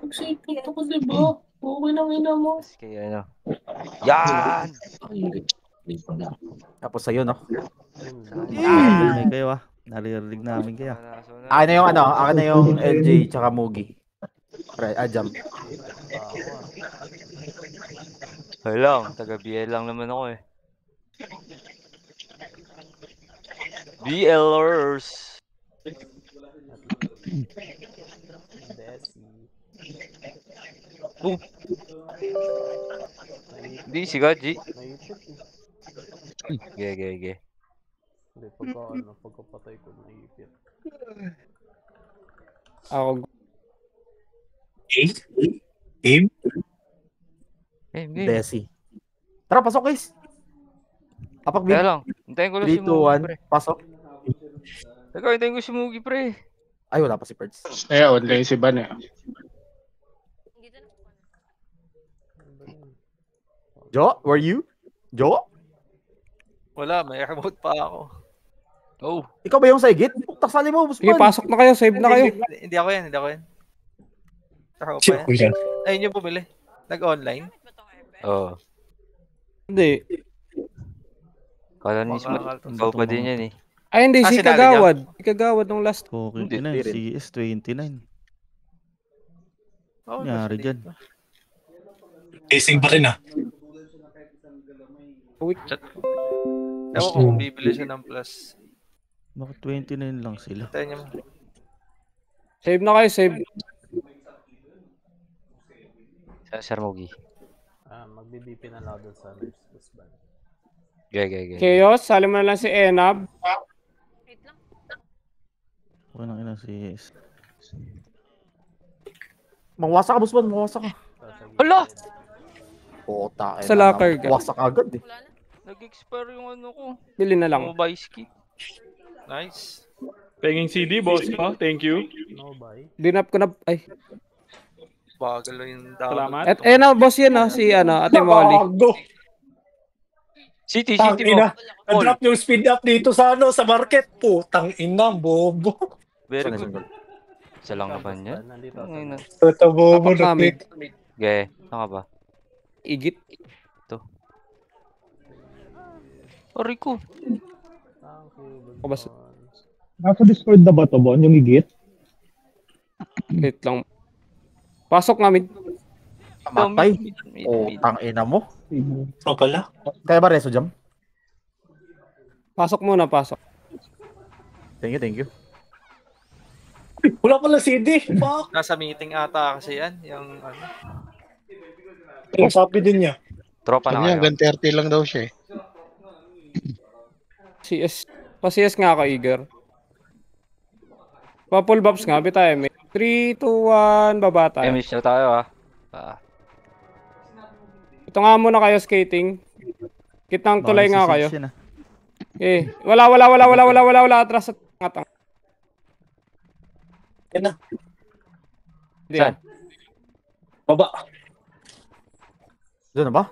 Excited ako, diba? Okay lang ina mo. Kaya ano. Yan! Tapos sa'yo, no? May kayo naririnig namin kaya. Akin na yung akin na yung LJ tsaka Mugi. Pre, jump. Ay lang, taga-BL lang naman ako eh. BLers! Hindi, si Gaji. Ge. Hindi, pagkapatay ko naipit. Ako. Game? Game. Desi. Tara, pasok guys. Apak Kaya lang, hintayin ko lang 3, si Mugi, 2, 1, pre. pasok. Teka, hintayin ko si Mugi, pre. Ay, wala pa si Perds. Online si Ban eh. Jo, were you? Jo? Wala, may remote pa ako. Oh. Ikaw ba yung sa igit? Tasali mo, Busman. Sige, pasok na kayo. Save na kayo. Hindi ako yan. Ako pa yan. Ayun yung bumili. Nag-online. Oo. Hindi. Kala ni Smart, ikaw pa din yan eh. Ay, hindi. Si sinali Kagawad. Si Kagawad nung last. Okay na, CS29. Oh, Nangyari dyan. Casing pa rin Ewan ko kung bibili siya ng plus. Bakit 29 lang sila? Tayo niya mo. Save na kayo. Save. Sir Mugi. Magbibipi na lang doon sa nurse plus ban. Ge. Chaos. Sali mo na lang si Enab. Okay lang ina si Mangwasak ka, Busman. Mangwasak ka. Hala! Puta. Sa locker ka. Wasak agad eh. Nag-expire yung ano ko. Bili na lang. Mobile kit. Nice. Penging CD, boss ko. Thank you. No buy. Dinap ko na. Ay. Bagal lang yung download. Salamat. At na, boss yan si Ate Molly. City Ina. mo. Na-drop yung speed up dito sa market. Putang ina, bobo. Very Saan good. Isa lang naman yan. Nandito Ngayon na. Ito, bobo. Apak namin. Ge, saan ka ba? Igit. Aray ko. Kabas. Nasa Discord na ba to, Bon? Yung igit? Wait lang. Pasok namin. Matay. Tang ina mo. O pala. Kaya ba reso jam? Pasok muna, pasok. Thank you. Wala pala CD. Fuck. Nasa meeting ata kasi yan. Yung ano. Sabi din niya. Tropa na kayo. Hanggang 30 lang daw siya eh. CS. Pa-CS nga ako, Igor. Pa-full buffs nga, bitay. 3, 2, 1, baba tayo. Miss na tayo Ito nga muna kayo, skating. Kitang tulay nga kayo. Yan, Wala. Atras at angat. Yan na. Hindi Saan? Baba. Doon na ba?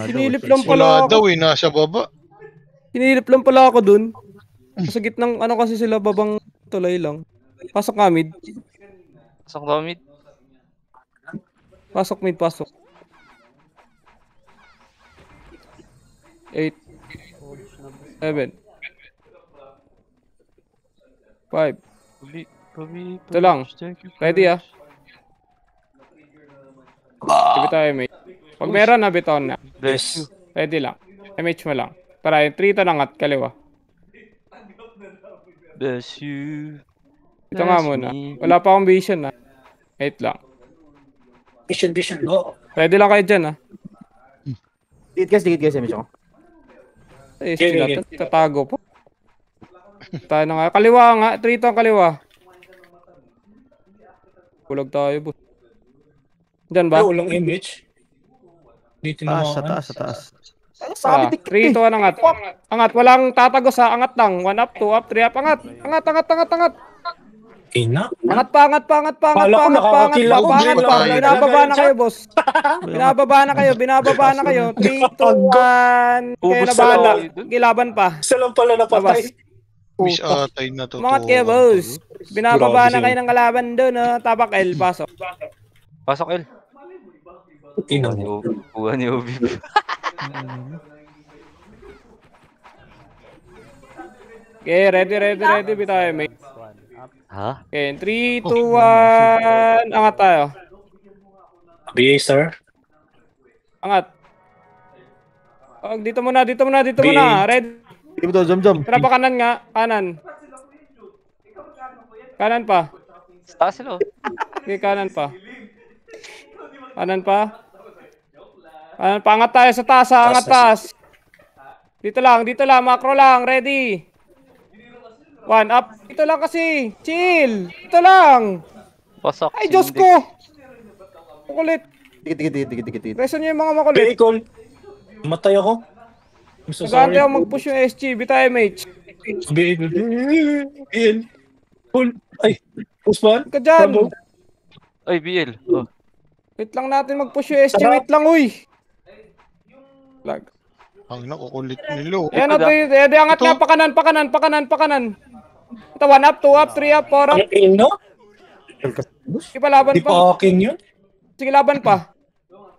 Sinilip lang Wala pala daw ako. nasa baba. Sinilip lang pala ako dun. Sa gitnang ano kasi sila babang tulay lang. Pasok nga mid. Pasok daw mid. Pasok mid, pasok. 8 7 5 Ito lang. Ready Sabi tayo, mate. Pag meron na, bitawan na. Bless you. Ready lang. MH mo lang. Para yung 3 tanang at kaliwa. Bless you. Ito nga muna. Wala pa akong vision 8 lang. Vision. Go. Ready lang kayo dyan Dikit guys, MH ako. Sila tatago po. Tayo na nga. Kaliwa nga. 3 to ang kaliwa. Kulag tayo, boss. Diyan ba? Walang image. Dito na Sa taas. Sabi 3 to 1 angat. Angat. Walang tatagos Angat lang. 1 up, 2 up, 3 up. Angat. Ina. Angat pa. Binababa na kayo, boss. Binababa na kayo. 3, 2, 1. Kayo na bahala. Gilaban pa. Isa lang pala napatay. Miss atay na to. Umangat kayo, boss. Binababa na Grabe kayo ng kalaban doon, tabak L, pasok. Pasok, El. Ina Kuha ni mo. Kuha ni Ubi. Okay, ready, bitaw may. Ha? Okay, 3, 2, 1, angat tayo. BA, sir. Angat. Oh, dito muna. Ready. Sige to, jump. Tara pa kanan nga, kanan. Kanan pa. Taas sila. Okay, kanan pa. Angat tayo sa taas, angat taas. Dito lang, macro lang, ready. 1 up. Dito lang kasi. Chill. Dito lang. Pasok. Ay, Diyos ko. Makulit. Tikit. Preso niyo yung mga makulit. BA, call. Matay ako. I'm so Nagante sorry. ako mag-push yung SG. Bitaw MH. BA. BL. Call. Ay. Puspan. Ka dyan. Bravo. Ay, BL. Oh. Wait lang natin mag-push yung SG. Sarap. Wait lang, uy. Lag. Ang nakukulit nilo. Ayan na, angat nga, pakanan. Ito, 1 up, 2 up, 3 up, 4 up. Ang ino? Sige pa, laban Di pa. pa akin yun? Sige, laban pa.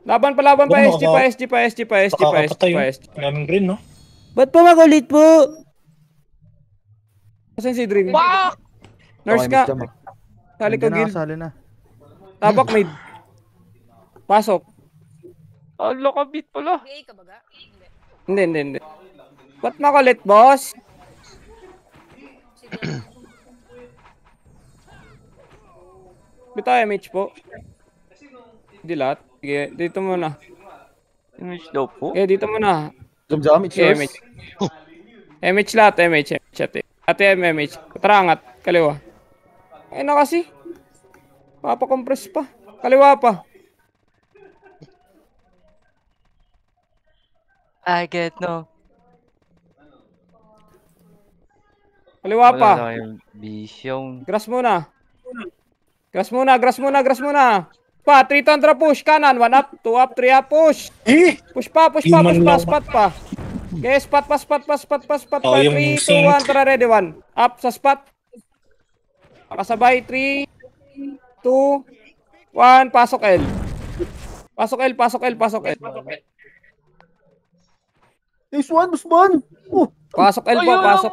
Laban pa, SG pa. Pakakapatay yun. Daming green, no? Ba't pa makulit po? Asan si Dream? Nurse ka. Sali ko, guild. Sali na. Tabak mid. Pasok. Alo ka, beat pala. Hindi. Ba't makulit, boss? Bitaw MH po. Hindi lahat. Sige, dito muna. Image daw po. Okay, dito muna. Jump, it's Okay, yours. MH lahat, MH. Ate MH. Tarangat, kaliwa. Ay na kasi. Papakompress pa. Kaliwa pa. I get no. Kaliwa pa. Wala na yung vision. Grass muna. Pa, 3 contra push. Kanan, 1 up, 2 up, 3 up, push. Push pa. Spot pa. Okay, spot pa. Oh, yung 3, 2, sync. 1, tara, ready, 1. Up sa spot. Kasabay, 3, 2, 1, pasok L. Pasok L. Nice one, Busman. Pasok L po, pasok.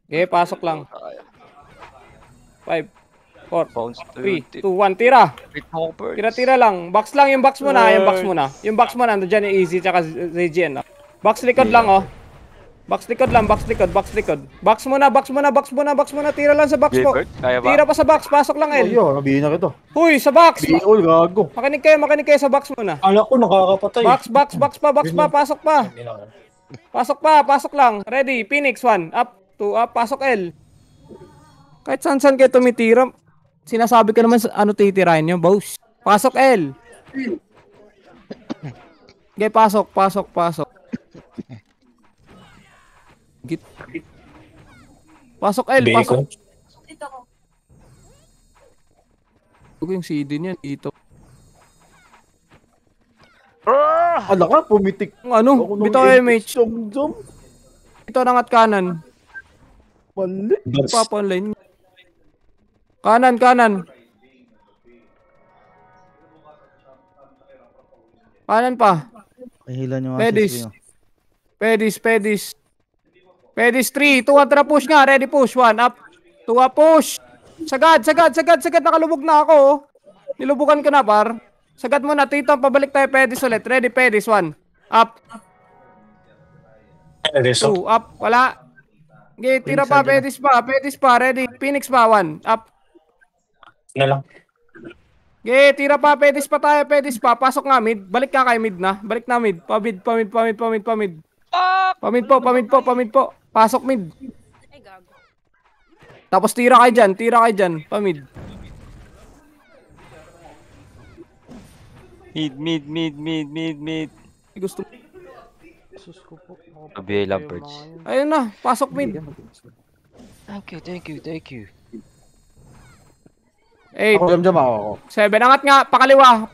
Okay, pasok lang. 5, 4, Bounce 3, 2, 1, tira. Tira. Tira lang. Box lang, yung box muna. Yung box muna, nandiyan yung easy, tsaka ZGN. Box likod lang, oh. Box likod. Box muna. Tira lang sa box po. Gilbert, kaya ba? Tira pa sa box, pasok lang, Oh, L. yo, nabihin na kita. Huy, sa box. Biol, gago. Makinig kayo sa box muna. Ala ko, nakakapatay. Box pa, pasok pa. Pasok lang. Ready, Phoenix 1, up, 2 up, pasok L. Kahit saan kayo tumitira, sinasabi ka naman ano titirahin nyo, boss. Pasok L. Okay, pasok. Pasok L, BA ko. Huwag yung CD niyan dito. Ala ka, pumitik. Ano? Ako nung Bitaw MH. Jump. Ito nangat kanan. Mali. Papa online. Kanan. Kanan pa. Mahilan yung Pedis. assist nyo. Pedis 3, 2, 1, tara push nga. Ready push. 1 up. 2 up push. Sagad. Nakalubog na ako. Oh. Nilubugan ko na, par. Sagad muna. Tito, pabalik tayo. Pedis ulit. Ready, Pedis. 1 up. 2 up. Wala. Okay, tira pa. Pedis pa. Ready. Phoenix pa. 1 up. Na lang. Okay, tira pa. Pedis pa tayo. Pasok nga mid. Balik ka kay mid na. Balik na mid. Pamid. Pamid po. Pasok mid. Tapos tira kayo dyan. Pamid. Mid. Gusto. BA Lamperts. Ayun na. Pasok mid. Thank you. 8, Ako, jump ako. 7. Angat nga. Pakaliwa.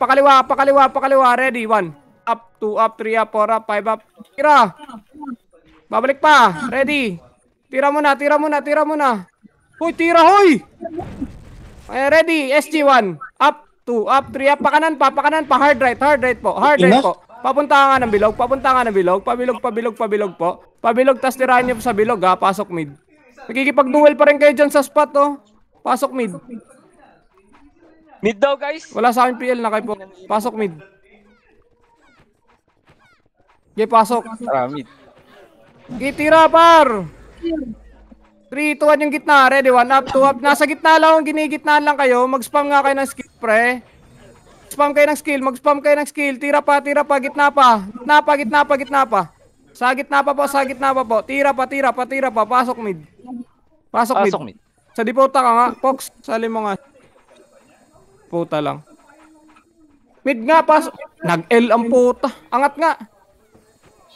Ready. 1 up, 2 up, 3 up, 4 up, 5 up. Tira. Babalik pa. Ready. Tira mo na, tira mo na, tira mo na. Hoy, tira, hoy! Okay, ready, SG1. Up, 2, up, 3, up, pakanan pa, hard right po, hard right po. Papunta ka nga ng bilog, pabilog po. Pabilog, tas tirahan nyo sa bilog ha, pasok mid. Nakikipag-duel pa rin kayo dyan sa spot oh. Pasok mid. Mid daw, guys. Wala sa akin PL na kayo po. Pasok mid. Okay, pasok. Mid. Okay, tira par. 3, 2, 1 yung gitna. Ready, 1 up, 2 up. Nasa gitna lang, ginigitnaan lang kayo. Mag-spam nga kayo ng skill, pre. Spam kayo ng skill, mag-spam kayo ng skill. Tira pa, gitna pa. Gitna pa. Sa gitna pa po. Tira pa. Pasok mid. Pasok mid. Sa dipota ka nga. Fox, sali mo nga. Puta lang. Mid nga, pasok. Nag-L ang puta. Angat nga.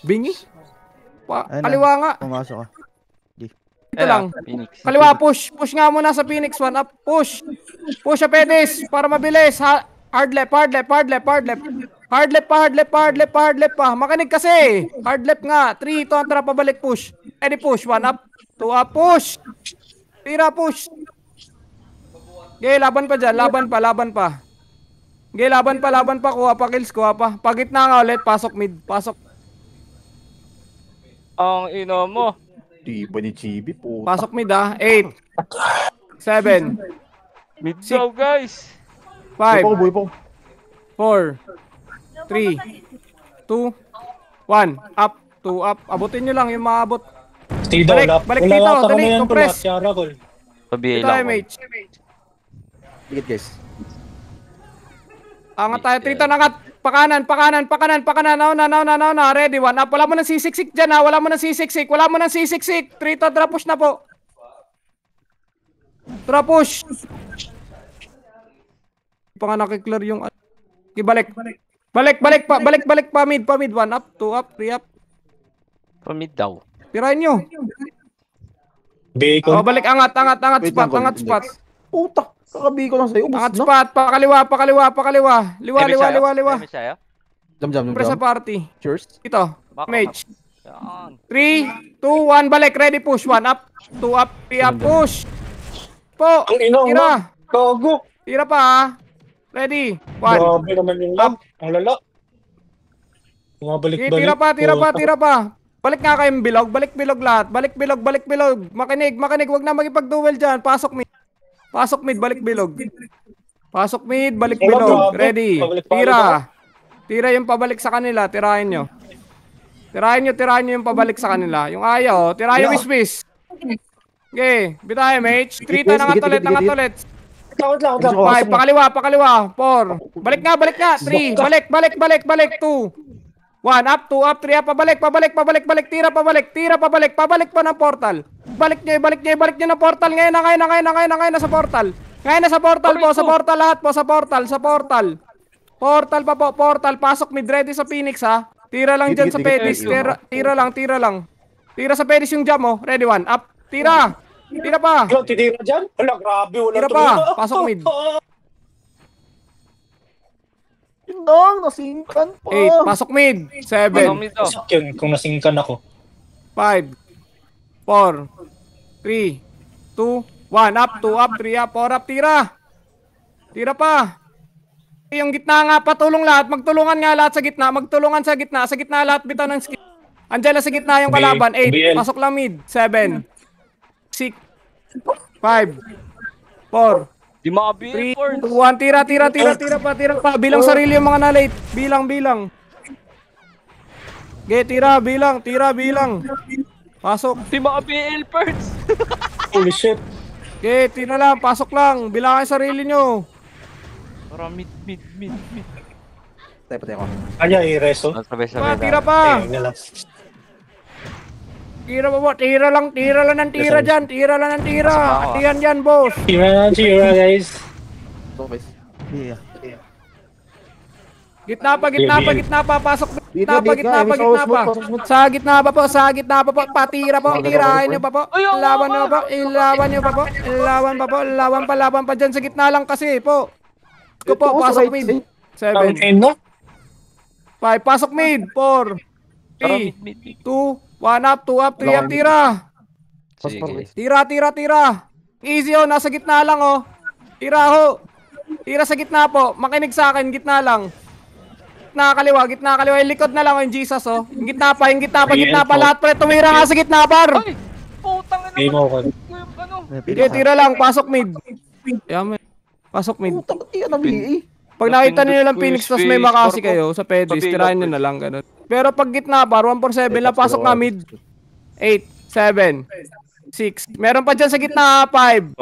Bingi. Kaliwa nga. Pumasok ka. Ito lang. Phoenix. Kaliwa, push. Push nga muna sa Phoenix 1. Up, push. Push sa Pedis para mabilis. Hard left pa. Makinig kasi. Hard left nga. 3, 2, tara pabalik, push. Ready, push. 1 up, 2 up, push. Tira, push. Okay, laban pa dyan. Laban pa. Okay, laban pa. Kuha pa kills, Pagitna nga ulit. Pasok mid. Pasok. Ang ino mo. Di ba ni Chibi po? Pasok mid 8, 7, Mid daw, guys. 5, Buhay po. 4, 3, 2, 1. Up, 2 up. Abutin nyo lang yung maabot. Stay down, Balik, lap. balik Wala dito, nga dali, yan, compress. Tiara, gol. Pabiyay Ito lang. ay mate. Tigit guys. Angat tayo, Triton, angat. Pakanan. Nauna. Ready, 1 up. Wala mo nang sisiksik dyan ha. Wala mo nang sisiksik. Triton, drop push na po. Drop push. Pa nga nakiklear yung... Balik pa mid. 1 up, 2 up, 3 up. Pamid daw. Tirahin nyo. Bacon. Oh, balik, angat Wait spot, lang, spot. Puta, kakabi ko lang sa'yo. Ubus Angat na. spot, pakaliwa. Liwa. Jam. Press sa party. Cheers. Ito, mage. Yan. 3, 2, 1, balik. Ready, push. 1 up, 2 up, 3 up, push. Po, Ang ina, tira. Gago. Tira pa ha. Ready, 1. Grabe naman yung lamp. Ang lala. Bumabalik-balik. Tira pa. Balik nga kayong bilog. Balik bilog lahat. Balik bilog. Makinig. Huwag na makipag-duel dyan. Pasok mid. Balik bilog. Pasok mid. Balik bilog. Ready. Tira yung pabalik sa kanila. Tirahin nyo yung pabalik sa kanila. Yung ayaw. Tira yung wispis. Okay. Bitahe, mage. 3 ta nangat ulit. Takot lang. 5. Pakaliwa. 4. Balik nga. 3. Balik. 2. 1 up, 2 up, 3 up, pabalik, tira pabalik, pabalik pa ng portal. Balik nyo ng portal. Ngayon na sa portal. Sa portal lahat po, sa portal. Portal pa po, pasok mid, ready sa Phoenix ha. Tira lang dyan sa Pedis, tira lang. Tira sa Pedis yung jam oh, ready 1 up, tira pa. Titira dyan? Wala, grabe. Tira pa, pasok mid. Nasingkan pa. 8, pasok mid. 7, Pasok yun kung nasingkan ako. 5, 4, 3, 2, 1 up, 2 up, 3 up, 4 up, tira pa. Yung gitna nga, patulong lahat, magtulungan nga lahat sa gitna, sa gitna lahat bitaw ng skill. Andiyan lang sa gitna yung kalaban. 8, pasok lang mid. 7, 6, 5, 4, Di makabi 3, 2, 1, tira pa. Bilang sarili yung mga na-late. Bilang. Okay, tira, bilang. Pasok. Di makabi Elperts. Holy shit. Okay, tira lang, pasok lang. Bilangan yung sarili nyo. Para mid. Patay ko. Kanya, i-reso. Pa, tira pa. Tira lang ng tira dyan. Atihan dyan, boss. Tira, guys. Yeah. Gitna pa, pasok. Gitna pa. Sa gitna pa po. Patira po, tirahin nyo pa po. Ilawan pa dyan sa gitna lang kasi po. Ko po, pasok mid. 7, 5, pasok mid. 4, 3, 2, 1 up, 2 up, 3 up, tira. Sige. Tira, tira, tira. Easy oh, nasa gitna lang oh. Tira ho. Tira sa gitna po. Makinig sa akin, gitna lang. Gitna kaliwa, gitna kaliwa. Yung likod na lang yung Jesus oh. Yung gitna pa, yung gitna pa, gitna pa. Lahat pre, tumira nga sa gitna par. Ay! Putang ina Game over. ano? Sige, tira lang. Pasok mid. Yaman. Pasok mid. Putang ina ng BA. Pag nakita niyo lang Phoenix tapos may makasi Marco. kayo sa pedis, Pabila, tirahin nyo na lang ganun. Pero pag gitna par, 147 lang, pasok na mid. 8, 7, 6. Meron pa dyan sa gitna, 5,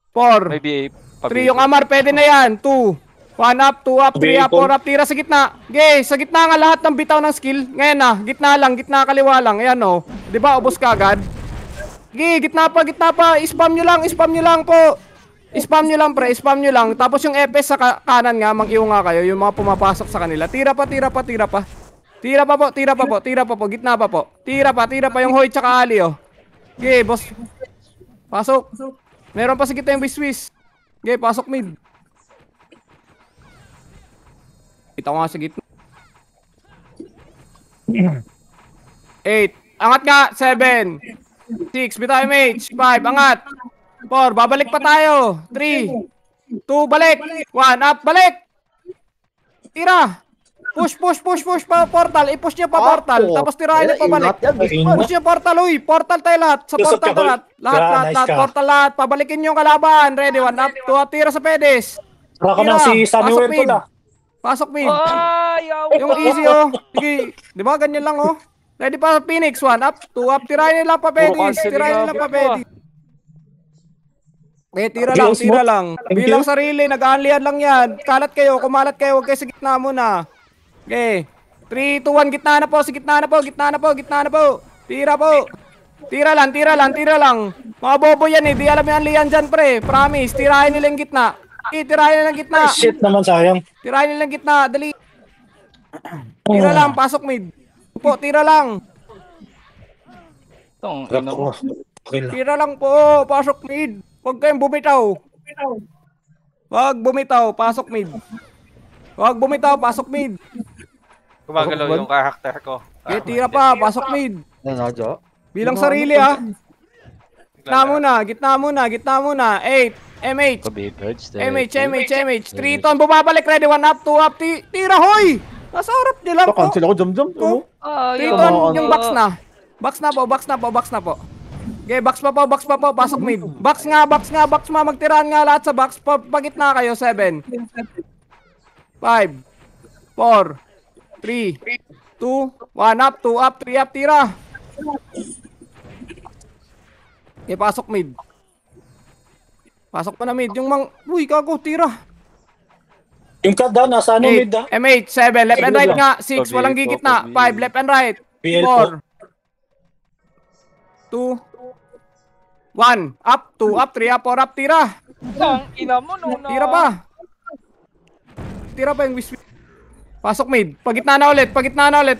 4, Maybe 3. Yung Amar, pwede na yan. 2, 1 up, 2 up, 3 up, 4 up. Tira sa gitna. Okay, sa gitna nga lahat ng bitaw ng skill. Ngayon na, gitna lang, gitna kaliwa lang. Ayan o. Diba, ubos ka agad? Okay, gitna pa, gitna pa. Spam nyo lang po. Spam nyo lang pre, spam nyo lang. Tapos yung FS sa kanan nga, mag-iw nga kayo. Yung mga pumapasok sa kanila. Tira pa, tira pa, tira pa. Tira pa po, tira pa po, tira pa po. Gitna pa po. Tira pa yung Hoy tsaka Ali oh. Okay, boss. Pasok. Meron pa sa gitna yung Wiswis. Okay, pasok mid. Kita ko nga sa gitna. 8. Angat nga. 7. 6. Bitaw yung mage. 5. Angat. 4. Babalik pa tayo. 3. 2. Balik. 1. Up. Balik. Tira. Push pa portal. I-push niya pa portal. Tapos tirahin niya pa balik. Push niya portal. Uy. Portal tayo lahat. Sa portal tayo lahat. Lahat. Portal lahat. Pabalikin niyo yung kalaban. Ready. 1 up. 2 up. Tira sa pedis. Baka na si Samuel ko na. Pasok mid. Ayaw! Yung easy oh. Sige. Di ba ganyan lang oh. Ready pa sa Phoenix. 1 up. 2 up. Tirahin nila pa pedis. Tirahin nila pa pedis. Eh, tira lang. Bilang sarili, nag-aanlihan lang yan. Kalat kayo, kumalat kayo, huwag kayo sa gitna muna. Okay. 3, 2, 1, gitna na po. Tira po. Tira lang. Mga bobo yan eh, di alam yung anlihan dyan pre. Promise, tirahin nila yung gitna. Tirahin nila yung gitna. Ay, shit naman, sayang. Tirahin nila yung gitna, dali. Tira lang, pasok mid. Po, tira lang. Okay lang. Tira lang po, pasok mid. Huwag kayong bumitaw. Huwag bumitaw, pasok mid. Gumagalaw yung karakter ko. Okay, tira pa, pasok mid. Nangadyo. Bilang sarili ah. Gitna muna. 8, MH. MH. 3 ton, bumabalik, ready, 1 up, 2 up, tira, hoy! Nasa harap niya lang po. Cancel ako, jump. 3 ton, yung box na. Box na po. Okay, box pa po, pasok mid. Box nga, magtirahan nga lahat sa box. Pagitna kayo, 7. 5, 4, 3, 2, 1 up, 2 up, 3 up, tira. Okay, pasok mid. Pasok pa na mid. Uy, kago, tira. Yung kada, nasa ano mid ah? MH, 7, left and right nga. 6, walang gigitna. 5, left and right. 4, 2, 1, up, 2 up, 3 up, 4 up, tira. Ang ina mo no. Tira pa yung wiswis. Pasok mid. Pagitna na ulit.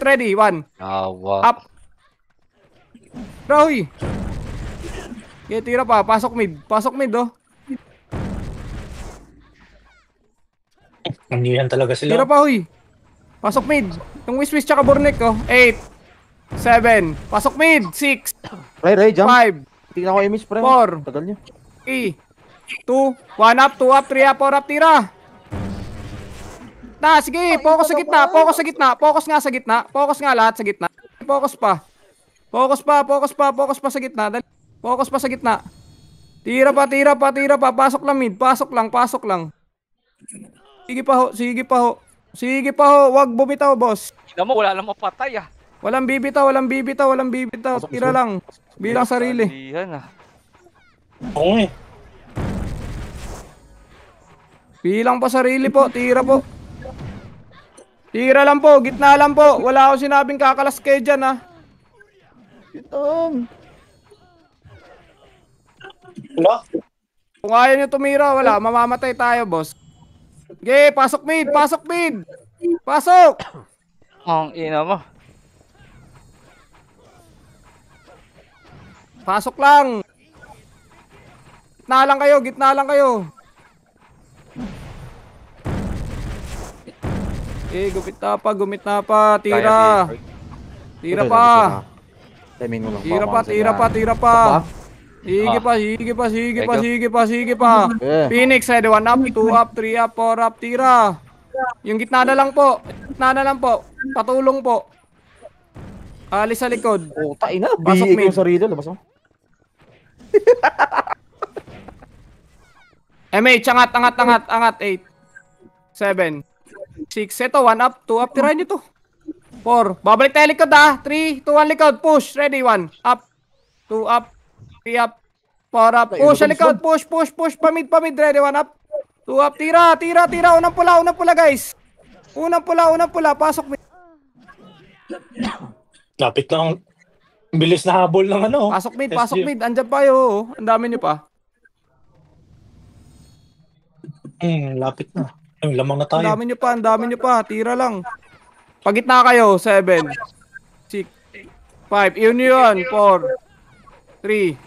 Ready, 1. Up. Rahoy. Okay, tira pa. Pasok mid oh. Nandiyan talaga sila. Tira pa, huy. Pasok mid. Yung wiswis tsaka burnik oh. 8, 7. Pasok mid. 6, Ray, jump. 5, Tingnan ko image, pre. 4, Tagal niyo. 3, 2, 1 up, 2 up, 3 up, 4 up, tira. Sige, focus sa gitna. Focus nga sa gitna. Focus nga lahat sa gitna. Focus pa sa gitna. Focus pa sa gitna. Tira pa. Pasok lang mid. Pasok lang. Sige pa ho. Wag bumitaw, boss. Ina mo, wala lang mapatay ah. Walang bibitaw. Tira lang. Bilang sarili. Oo eh. Bilang pa sarili po. Tira po. Tira lang po. Gitna lang po. Wala akong sinabing kakalas kayo dyan ha. Wala. Kung ayaw nyo tumira, wala. Mamamatay tayo, boss. Okay, pasok mid. Pasok. Ang ina mo. Pasok lang. Gitna lang kayo. Eh, gumit na pa. Tira pa. Timing mo lang. Tira pa. Sige Ah. pa, sige pa, sige pa, Thank sige pa, sige pa. Eh. Phoenix, ready, 1 up, 2 up, 3 up, 4 up, tira. Yung gitna na lang po. Gitna na lang po. Patulong po. Alis sa likod. Puta ina, Pasok BA ko mid. yung sarili. Labas mo. MH, angat. 8, 7, 6. Ito, 1 up, 2 up. Tirahin nyo to. 4. Babalik tayo likod ha. 3, 2, 1 likod. Push. Ready, 1 up, 2 up, 3 up, 4 up. Push sa likod. Push. Pamid. Ready, 1 up, 2 up. Tira. Unang pula guys. Unang pula. Pasok. Lapit na ang bilis na habol ng ano. Pasok mid. SG. Andyan pa yun. Ang dami nyo pa. Lapit na. Ay, lamang na tayo. Ang dami nyo pa. Tira lang. Pagitna kayo. 7, 6, 5. Iyon nyo yun. 4, 3,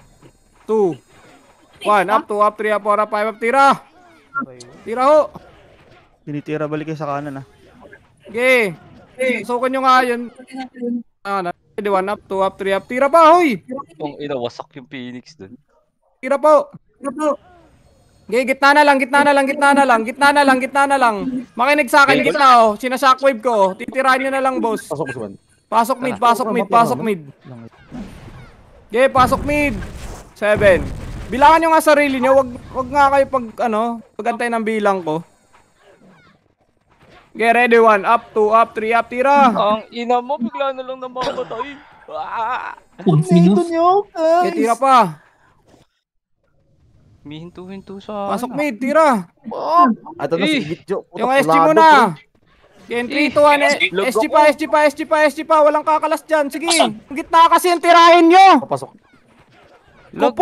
2, 1. Up, 2 up, 3 up, 4 up, 5 up. Tira ho. Tinitira balik kayo sa kanan ah. Okay. Sukan nyo nga yun. Ready, 1 up, 2 up, 3 up. Tira pa, hoy. Kung inawasak yung Phoenix dun. Tira po. Okay, gitna na lang. Makinig sa akin, gitna oh. Sinashockwave ko oh. Titirahin nyo na lang, boss. Pasok mo. Pasok mid. Okay, pasok mid. 7. Bilangan nyo nga sarili nyo. Wag nga kayo pag-antay ng bilang ko. Okay, ready, 1 up, 2 up, 3 up, tira. Ang ina mo, bigla na lang namamatay. Okay, tira pa. Mihinto-hinto sa... Pasok mid, tira. Ito na si Gitjo. Yung SG muna. Okay, 3, 2, 1. SG pa. Walang kakalas dyan. Sige. Gitna kasi yung tirahin nyo. Papasok. Lag.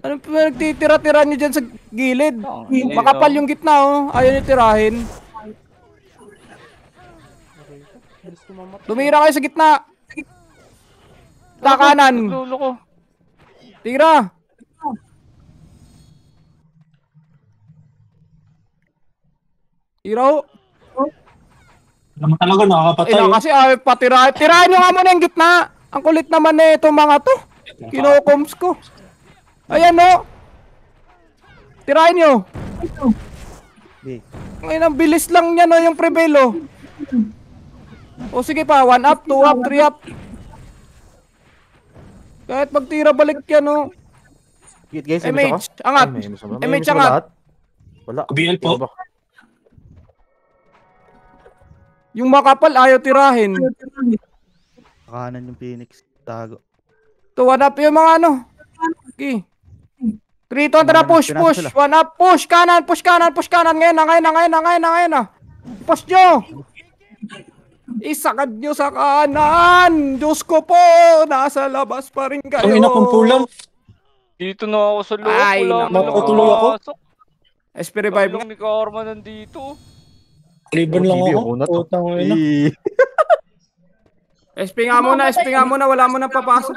Ano pa nagtitira-tira nyo dyan sa gilid? Hindi, Makapal yung gitna oh. Ayaw nyo tirahin. Tumira kayo sa gitna. Kanan. Lolo ko. Tira. Tira ho. Naman talaga nakakapatay. Kasi patirahin. Tirahin nyo nga muna yung gitna. Ang kulit naman na itong mga to. Kinokoms ko. Ayan o. Tirahin nyo. Ngayon ang bilis lang niya no yung prevail o. O sige pa, 1 up, 2 up, 3 up. Kahit magtira balik yan o. Guys, MH, angat. MH, angat. Wala. BL po. Yung makapal ayaw tirahin. Kanan yung Phoenix. Tago. 2, 1 up yung mga ano. Okay. 3, 2, tara, push. 1 up, push kanan. Ngayon na. Push nyo. Isakad nyo sa kanan. Diyos ko po, nasa labas pa rin kayo. Ang inakumpulan. Dito na ako sa loob. Ay, Wala naku. man Matutuloy ako. nakapasok. SP revive Lang ni Karma nandito. Liban lang TV, ako. ako na to. Putang ina. SP nga muna, wala mo nang papasok.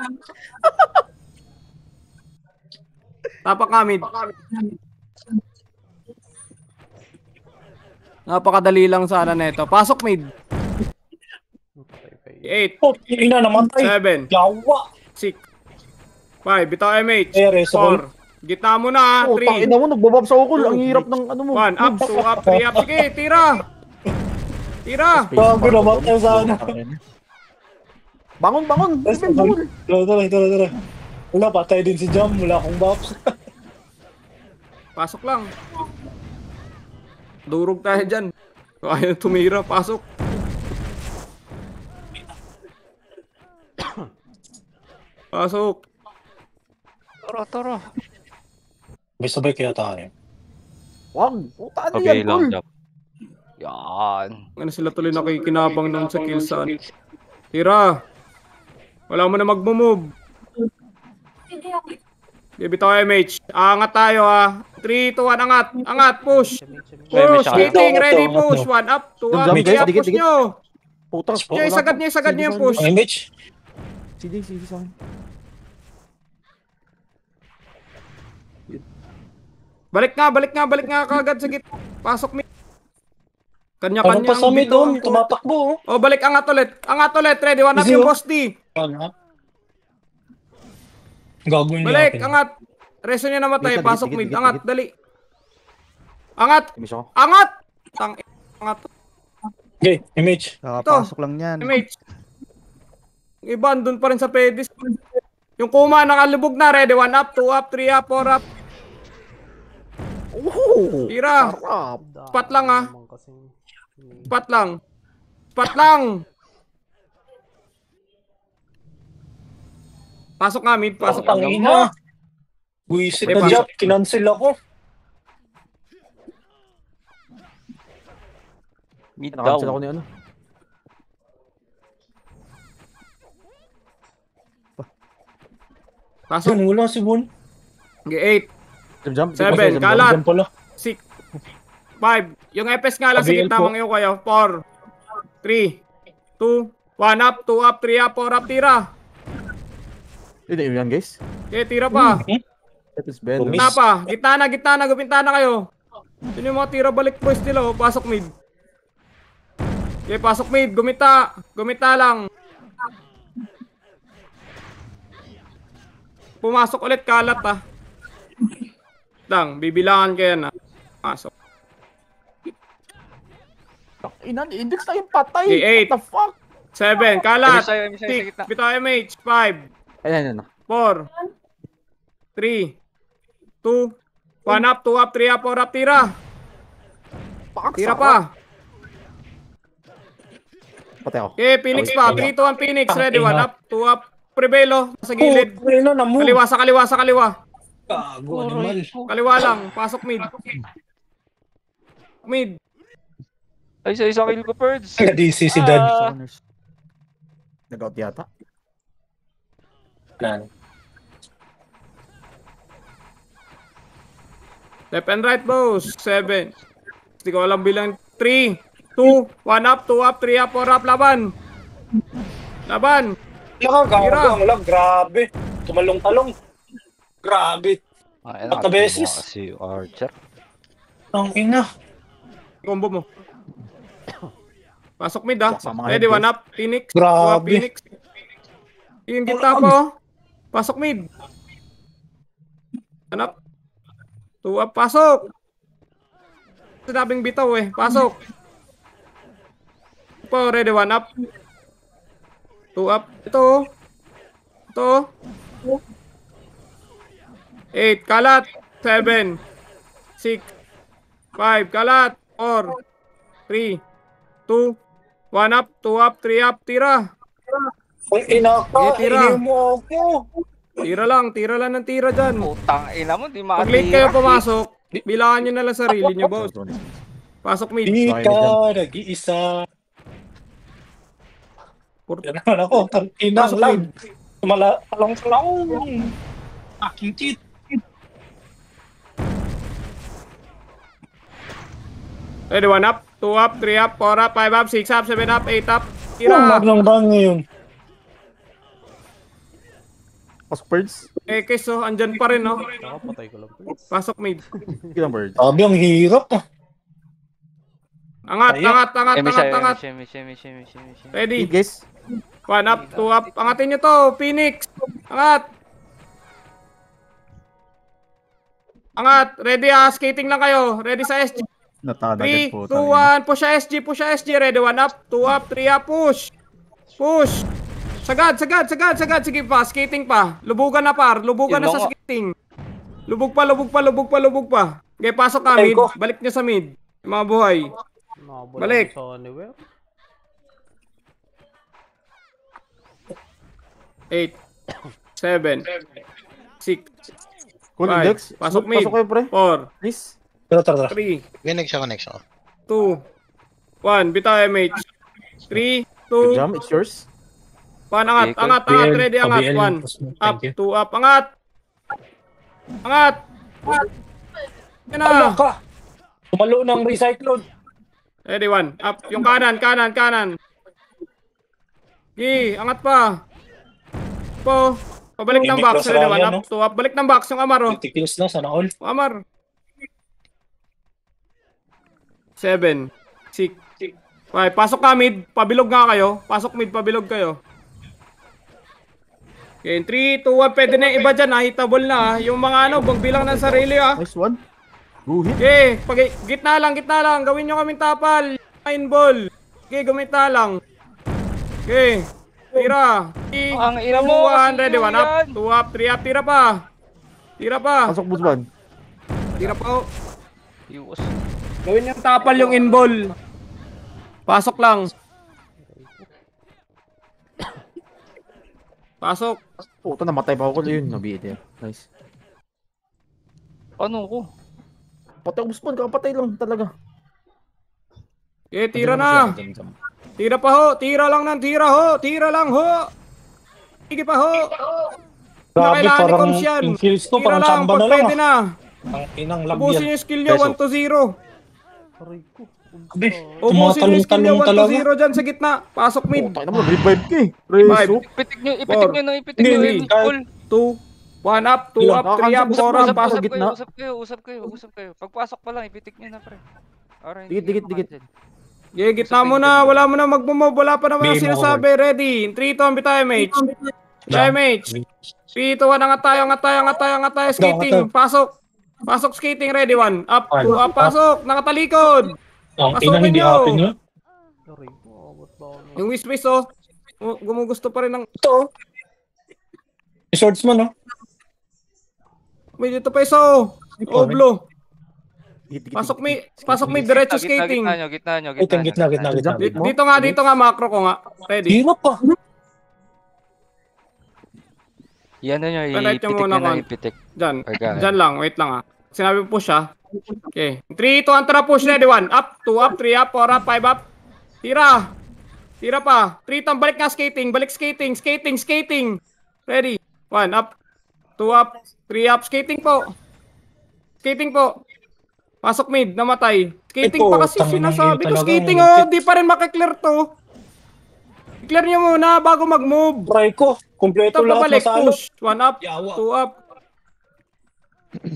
Tapak nga mid. Napakadali lang sana neto. Pasok mid. 8, Oh, ina namatay. 7, Yawa. 6, 5, bitaw MH. Eh, reso. 4, gitna mo na, Oh, 3, tangina mo, nagbabab sa ukol. Ang hirap ng ano mo. 1, up, 2 up, 3 up. Sige, tira. Bago namatay sana. Bangon. Tara. Wala, patay din si Jam. Wala akong buffs. Pasok lang. Durog tayo dyan. Ayaw tumira, pasok. Pasok. Tara. May sabay kaya tayo. Wag. Puta, ano Okay yan, lang, tol? Jap. Yan. Ano sila tuloy nakikinabang nun sa kill saan. Tira. Wala mo na mag-move. Bibitaw MH. Angat tayo ha. 3, 2, 1, angat. Angat, push. Push, MH, hitting, ready, angat. push. 1 up, 2 up, Jump, 3 up, dikit, push dikit. nyo. Putang. Isagad nyo yung push. Ang image. CD sa akin. Balik nga kagad sa gitna. Pasok mi. Parang Kanya-kanya pa sa mid bigo. doon. Tumatakbo. Oh, balik, angat ulit. Ready, 1 up Easy, yung oh. boss D. Gagawin niya Balik, natin. angat. Reso niya namatay, Dikit, pasok dikit, mid. dikit, Angat, dikit. dali. Angat, Miss ako. angat. Angat. Okay, image. Kakapasok lang yan. Image. Yung iba, andun pa rin sa pedis. Yung Kuma, nakalubog na. Ready, 1 up, 2 up, 3 up, 4 up. Tira. Sarap. Spot lang, ah. Naman kasing- Spot lang. Spot lang. Pasok nga, mid. Pasok Ang nga. ina. Buisit May na pasok. jump. Kinancel ako. Mid Nakancel ako down. ni ano. Pasok. Yan, wala si Bon. Okay, 8, Jump, 7, kalat. Yan pala. 6, 5. Yung FS nga lang sa Abiel gitna, po. mangyo kayo. 4, 3, 2, 1 up, 2 up, 3 up, 4 up, tira. Hindi, yun yan guys. Okay, tira pa. That is better. Miss. Gitna pa. Gitna na, gupintana kayo. Yun yung mga tira balik boys nila, oh. Pasok mid. Okay, pasok mid. Gumita. Gumita lang. Pumasok ulit, kalat ah. Lang, bibilangan kayo na. Pasok. Inan, index na yung patay. Okay, 8. What the fuck? 7, kalat. Emisay sa 6, gitna. bitaw MH. 5, Ayan. 4, 3, 2, 1 up, 2 up, 3 up, 4 up, tira. Tira pa. Patay ako. Okay, Phoenix pa. 3, 2, 1, Phoenix. Ready, 1 up, 2 up. Prevelo, sa gilid. Oh, ayun na, na-move. Kaliwa, sa kaliwa, sa kaliwa. Gago, animal. Kaliwa lang, pasok mid. Mid. Ay, isa kill ko, Perds. Nag-DC si Dad. Corners. Nag-out yata. Plan. Left and right, boss. 7. Hindi ko alam bilang. 3, 2, 1 up, 2 up, 3 up, 4 up. Laban. Laban. Ang lag, grabe. Tumalong-talong. Grabe. Ay, At na beses. Kasi yung Archer. Ang ina. Combo mo. Pasok mid ah. Sa mga Ready, head 1 up. Phoenix. Grabe. 2 up, Phoenix. Yung kita po. Pasok mid. 1 up. 2 up, pasok. Sinabing bitaw eh. Pasok. Po, ready, 1 up. 2 up. Ito. Ito. 8. Kalat. 7. 6. 5. Kalat. 4. 3. 2. 1 up. 2 up. 3 up. Tira. Ang ina ka. Tira. Hindi mo ako. Tira lang. Tira lang ng tira dyan. Putang ina mo, di Pag late kayo makatira. pumasok, bilangan nyo na lang sarili nyo, boss. Pasok mid. Hindi ka nag-iisa. Yan naman ako. Ang ina Pasok lang. mid. Talong-talong. Aking cheat. Ready, 1 up, 2 up, 3 up, 4 up, 5 up, 6 up, 7 up, 8 up. Ang Tira. lag ng bang ngayon. Pasok birds. Ekes, oh, andyan pa rin, oh. Ako, patay ko lang. Pasok mid. Ilang birds. Sabi, ang hirap ah. Angat, Ayun. angat, angat, Emisay, angat, angat. emisay. Ready, Hit guys. 1 up, 2 up. Angatin nyo to, Phoenix. Angat. Angat. Ready, ah. Skating lang kayo. Ready sa SG. 3, 2, 1. Push sa SG, push sa SG. Ready, 1 up, 2 up, 3 up. Push. Push. Sagad. Sige pa, skating pa. Lubugan na par. Lubugan Yun na sa lang, skating. Lubog pa. Okay, pasok ka mid. Balik nyo sa mid. Yung mga buhay. Nakabula Balik. ako sa anywhere. 8, 7, 6, Cool 5. index. Pasok mid. Pasok kayo pre. 4, Please. Tara. 3, Connect ako. 2, 1. Bitaw MH. 3, 2, Jam, it's yours. 1. Angat. Ready, angat. 1. Up, 2 up. Angat. Yan Ala na. ka. Tumalo ng recyclone. Ready, 1. Up. Yung kanan. Gi, angat pa. Po. Pabalik ng box. Ready, 1 up. 2 up. Balik ng box. Yung Amar, oh. Titikils na, sana all. Amar. 7, 6, 5. Pasok ka mid. Pabilog nga kayo. Pasok mid, pabilog kayo. Okay, 3, 2, 1. Pwede na yung iba dyan. Hitable na. Yung mga ano, bang bilang ng sarili ah. Nice one. Guhit. Okay, gitna lang. Gawin nyo kaming tapal. Nine ball. Okay, gumita lang. Okay. Tira. Ang ina mo, 1, ready, 1 up. yan. 2 up, 3 up. Tira pa. Pasok Busman. Tira pa. Iwas. Gawin yung tapal yung in-ball. Pasok lang. Pasok. Puta, namatay pa ako. Yun, nabiit yan. Nice. Ano ko? Patay ako Busman, kapatay lang talaga. Okay, tira na. Tira pa ho. Tira lang ng tira ho. Tira lang ho. Sige pa ho. Grabe, Kailangan ni parang Coms yan. yung kills ko, Tira parang lang chamba pag na lang pwede na. Ang inang lag Ubusin yan. yung skill nyo, 1-0. Grabe, Ubusin yung skill nyo, tumatalong talaga. 1-0 dyan sa gitna. Pasok mid. Puta, naman, revive ka eh. Reso. Ipitik nyo na, ipitik nyo. Hindi, Full. 2, 1 up, 2 up, 3 up, 4 up. Pasok. gitna. Usap kayo. Pagpasok pa lang, ipitik nyo na, pre. Alright, Dikit. Okay, gitna mo na. Wala mo na mag-move. Wala pa naman ang Bimo sinasabi. Ready. 3, 2, ang bitay, mate. Damage. 3, 2, 1, angat tayo. Skating. Pasok skating. Ready, 1. Up, 2 up. Pasok. Nakatalikod. Ang Pasukin inang hindi nyo. happen yun. Yung wish oh. Gumugusto pa rin ng... Ito, oh. Yung swordsman, no? May dito pa iso. Oblo. Pasok may diretso skating. Gitna nyo. Dito nga, macro ko nga. Ready. Hirap pa. Yan na nyo, Palite ipitik muna nyo na, kon. ipitik. Dyan lang, wait lang ah. Sinabi po siya. Okay. 3, 2, ang tara push. Ready, 1. Up, 2 up, 3 up, 4 up, 5 up. Tira pa. 3, tam, balik nga skating. Balik skating. Ready. 1 up, 2 up, 3 up. Skating po. Pasok mid, namatay. Skating Ito, pa kasi tangina sinasabi niyo ko. talaga, Skating ang oh, higpit. di pa rin makiklear to. I-clear nyo muna bago mag-move. Try ko. Kompleto Ito lahat pabalik, masalo. push. 1 up, Yawa. 2 up.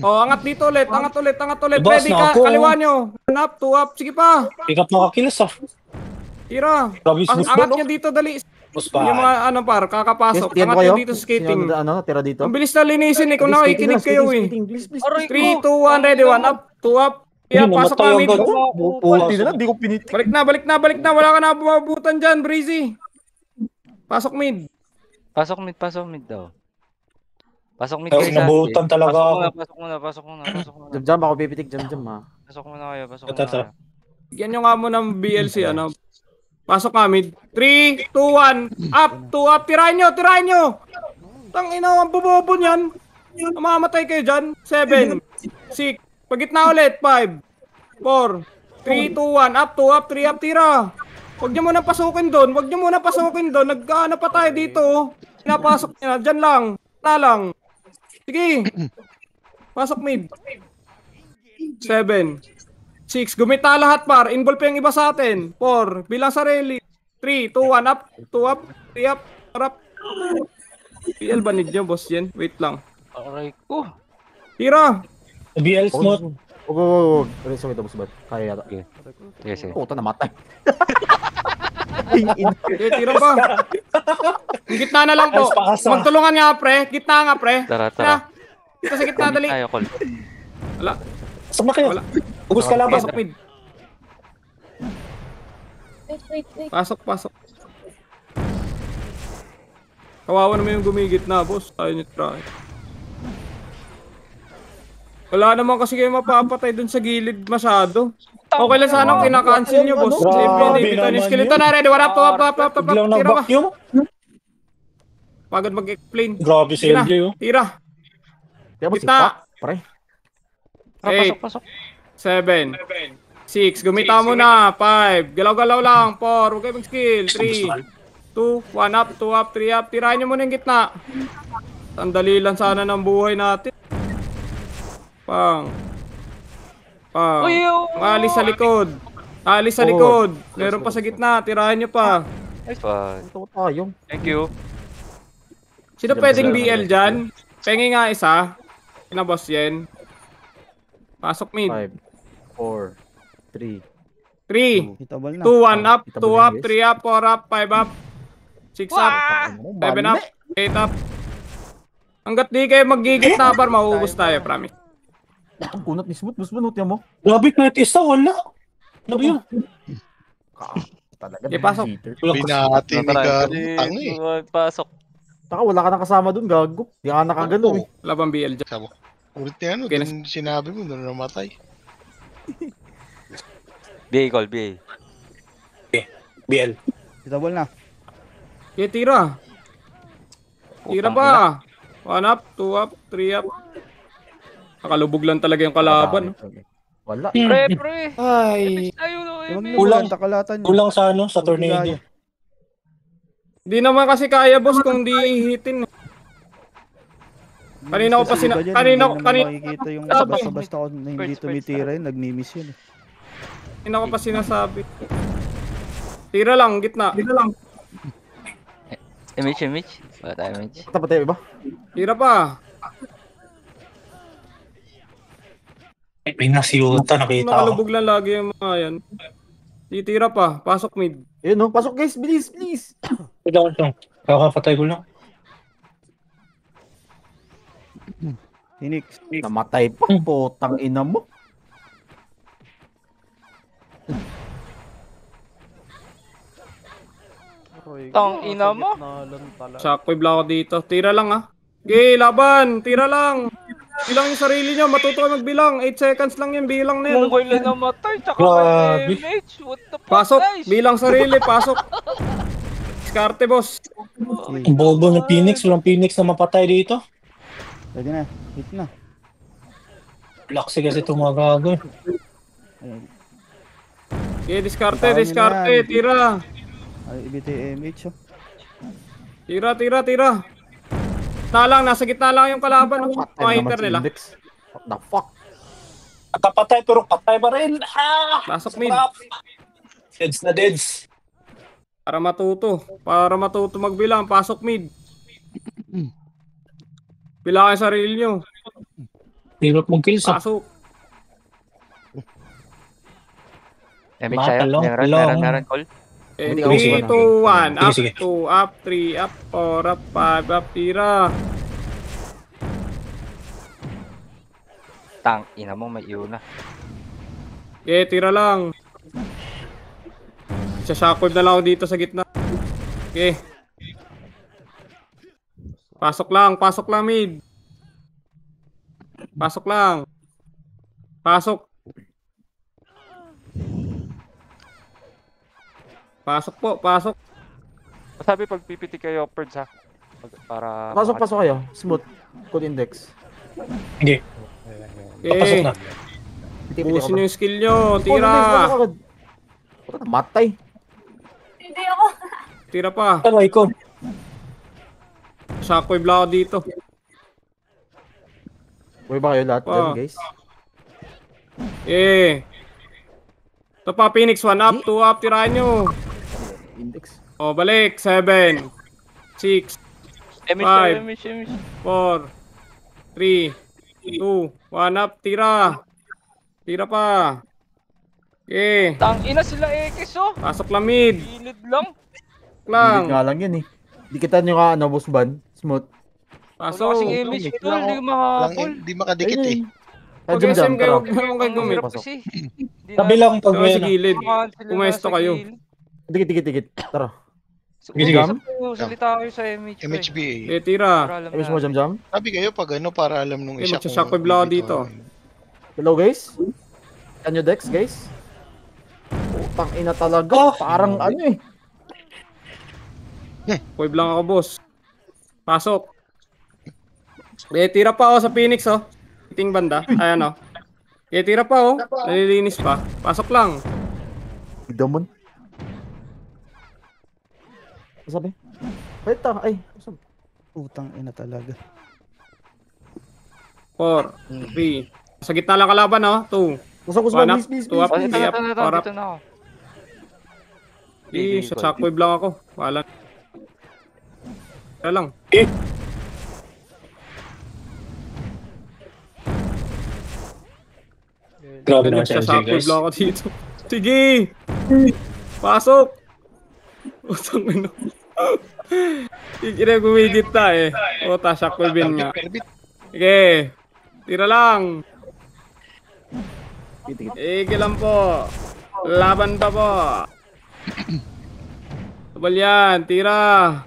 Oh, angat dito ulit. Boss, Ready na ka, ako. kaliwa nyo. 1 up, 2 up. Sige pa. Pick up nakakilos, ah. Tira. Grabe, Angat Busman, nyo dito, dali. Boss Yung pa. mga ano par, kakapasok. Tiyan Angat ko kayo. nyo dito sa skating. Ano, tira dito. Ang bilis na linisin eh, kung nakikinig kayo eh. Please. 3, 2, 1, ready. 1 up, 2 up. Yeah, pasok na mid. Ulti na lang, di ko pinit. Balik na. Wala ka na bumabutan dyan, Breezy. Pasok mid. Pasok mid daw. Pasok mid Ay, kayo sa nabutan talaga ako. Pasok muna. Jam, ako pipitik. Jam, ha. Pasok muna kayo. Tata. Bigyan nyo nga mo ng BLC, ano. Pasok ka mid. 3, 2, 1. Up, 2 up. Tirahin nyo. Tangina, ang bubobo niyan. Mamamatay kayo dyan. 7, 6. Pagitna ulit. 5, 4, 3, 2, 1. Up, 2 up, 3 up. Tira. Huwag nyo muna pasukin doon. Nagkaano pa tayo dito. Pinapasok nyo na. Dyan lang. Talang. Sige. Pasok mid. 7, 6. Gumita lahat par. Involve pa yung iba sa atin. 4. Bilang sarili. 3, 2, 1. Up. 2 up. 3 up. 4 up. PL ba need nyo, boss yan? Wait lang. Aray ko. Tira. BL smooth. Wag. Reso kita, boss, ba't? Kaya yata. Sige. Puta, namatay. Tira pa. Gitna na lang po. Magtulungan nga, pre. Gitna nga, pre. Tara. Dito sa gitna, dali. Tayo, Col. Wala. Pasok na kayo. Wala. Ubus ka laban. Pasok mid. Pasok. Kawawa naman yung gumigit na, boss. Tayo nyo try. Wala naman kasi kayo mapapatay dun sa gilid masyado. Okay lang sana kung kinakancel nyo, boss. Grabe Siyempre, hindi naman yung skill. yun. Ito na, ready. One up. Biglang Tira ba? nag-vacuum. Pagod mag-explain. Grabe si Tira. LJ, oh. Tira. Kaya mo si Gitna. Pak, pre. pasok. 7, 6, gumita mo na. 5, galaw-galaw lang. 4, huwag kayo mag-skill. 3, 2, 1 up, 2 up, 3 up. Tirahin nyo muna yung gitna. Sandali lang sana ng buhay natin. Pang. Alis sa likod. Meron pa sa gitna. Tirahin nyo pa. Ito tayo. Thank you. Sino pwedeng BL dyan? Pengi nga isa. Kinaboss yan. Pasok mid. 5, 4, 3. 3, Hitable na. 2, 1 up, Hitable 2 up, na, 3 up, 4 up, 5 up, 6 up, 7 up, 8 up, Hanggat di kayo magigit na par, mauubos tayo, promise. Ang kunat ni Smooth. Mas bunot mo. Grabe, kahit isa, wala. Ano ba yun? Talaga. Okay, pasok. cheater. Binati ni Garo. Tanga eh. Pasok. Taka, wala ka nang kasama dun, gago. Di ka nakagano eh. Wala bang BL dyan? Sabi ko, ulit na ano, Okay, dun sinabi mo, doon namatay. BA call, BA. BL. Double na. Okay, tira. Tira pa. 1 up, 2 up, 3 up. Nakalubog lang talaga yung kalaban. Wala. Pre. Ay, Ayun, Huwag ayun. mo Kulang. yung takalatan niyo. kulang sa ano, sa tornado. Hindi naman kasi kaya, boss, kung di ihitin. Kanina ko pa Kanina kanina makikita yung Sabi. basta-basta ko na hindi tumitira yun, nagmimis yun. ko pa sinasabi. Tira lang, gitna. Tira lang. Image. Wala tayo image. Tapat tayo iba? Tira pa. May nasiyuta, nakita ako. Nakalubog lang lagi yung mga yan. Titira pa. Pasok mid. Ayun no, pasok guys, bilis. Ito. Kakapatay ko lang. Phoenix. Namatay pa, potang ina mo. Tang ina mo. Shockwave lang ako dito. Tira lang ah. Okay, laban. Tira lang. Bilang yung sarili nyo. Matuto kayo magbilang. 8 seconds lang yung bilang na yun. Mongol na namatay, tsaka Grabe. may image. What the fuck, Pasok. guys? Bilang sarili. Pasok. Diskarte, boss. Ang bobo ng Phoenix, walang Phoenix na mapatay dito. Pwede na. Hit na. Laksi kasi itong mga gago. Ayun. Okay, diskarte. Tama nyo Diskarte. na yan. Tira. Ay, BTMH oh. Tira. Nasa gitna lang yung kalaban. Mga Patay naman hinter si nila. Index. What the fuck? Nakapatay pero patay pa rin. Pasok mid. Deads na deads. Para matuto magbilang. Pasok mid. Bilang kayo sarili nyo. Hirap mong kills. Pasok. Image tayo. Matalong, Meron talong. call. And Hindi ako 3, siguro 2, 1, up, Sige. 2, up, 3, up, 4, up, 5, up, tira. Tang ina mo, may iuna. Okay, tira lang. Shockwave na lang ako dito sa gitna. Okay. Pasok lang mid. Pasok lang. Pasok. Pasok. Sabi pag PPT kayo, Perds ha. Para... Pasok kayo. Smooth. Code Index. Hindi. Papasok Okay. na. Busin yung skill nyo. Tira. Matay. Tira pa. Ano, ikaw? Shockwave lang ako dito. Uy ba kayo lahat dyan Ah. guys? Eh. Ito pa, Phoenix. 1 up, 2 up. Tirahan nyo. Index. O, balik. 7, 6, Image. 4, 3, 2, 1 up. Tira. Tira pa. Okay. Tang ina sila X oh. Pasok lang mid. Gilid lang. Lang. Hindi nga lang yun eh. Dikitan nyo nga boss ban. Smooth. Wala Pasok. kasing image tol, di makakapol. Di makadikit eh. Okay, SM kayo. Tara. Huwag kayo gumit. Pasok. Tabi lang pag Ito may sa ano. gilid. Pumesto kayo. Dikit. Tara. Sige. Salita kayo sa image. MHBA. Eh, tira. Ayos mo jam. Sabi kayo pag ano para alam nung Eh, isa magsashockwave lang ako dito. Hello guys. Kanyo Dex guys. Putang ina talaga. Parang ano eh. Wave lang ako, boss. Pasok. Eh, tira pa sa Phoenix, oh. Iting banda. Ayan, oh. Eh, tira pa, oh. Nalilinis pa. Pasok lang. Damon. Ano sabi? Wait ay. Utang ina talaga. 4, 3. Sa gitna lang kalaban, oh. 2. Kusang 1 up, please. 2 up, Oh, ito 3 up, 4 up. dito na ako. Eh, sa shockwave lang ako. Wala. Kaya lang. Grabe naman Sa sa LJ, shockwave guys. lang ako dito. Sige! Pasok! Utang ina. Gumigit na eh. Puta, shockwave nga. Sige. Tira lang. Ige lang po. Laban pa po. Tabal yan. Tira.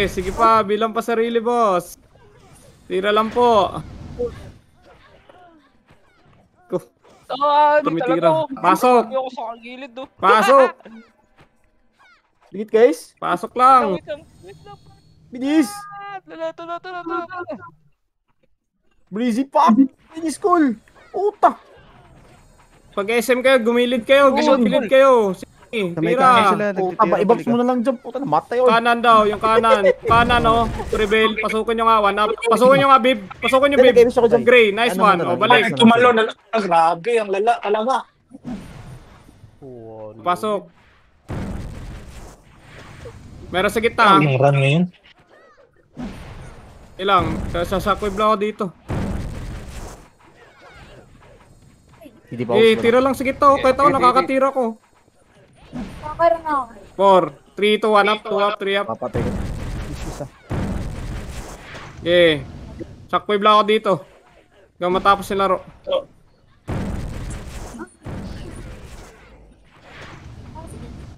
Sige pa. Bilang pa sarili, boss. Tira lang po. Tumitira. Pasok. Hindi ako sa kagilid do. Pasok. Dikit guys. Pasok lang. Wait lang. Bilis. Tala. Breezy pop. Bilis cool. Puta. Pag SM kayo, gumilid kayo. Gumilid kayo. Sige, Sa may kanan tira. sila, Puta, nagtitira. ibags mo na lang dyan. Puta, namatay oh. Kanan daw, yung kanan. Kanan, oh. Prevail. Pasukin nyo nga, one up. Pasukin nyo nga, Bib. Pasukin nyo, Bib. Dali, ako dyan. Gray, nice Ano one. naman, O, balik. ano? Tumalo na lang. Grabe, ang lala talaga. Pasok. Meron sa gitna. Yung run ngayon. Ilang. Sa shockwave lang ako dito. Hindi pa Tira lang sa gitna. Kahit ako, nakakatira ko. 4, 3, 2, 1 up, 2 up, 3 up. Papatay ko. Isa. Shockwave lang ako dito. Hanggang matapos yung laro.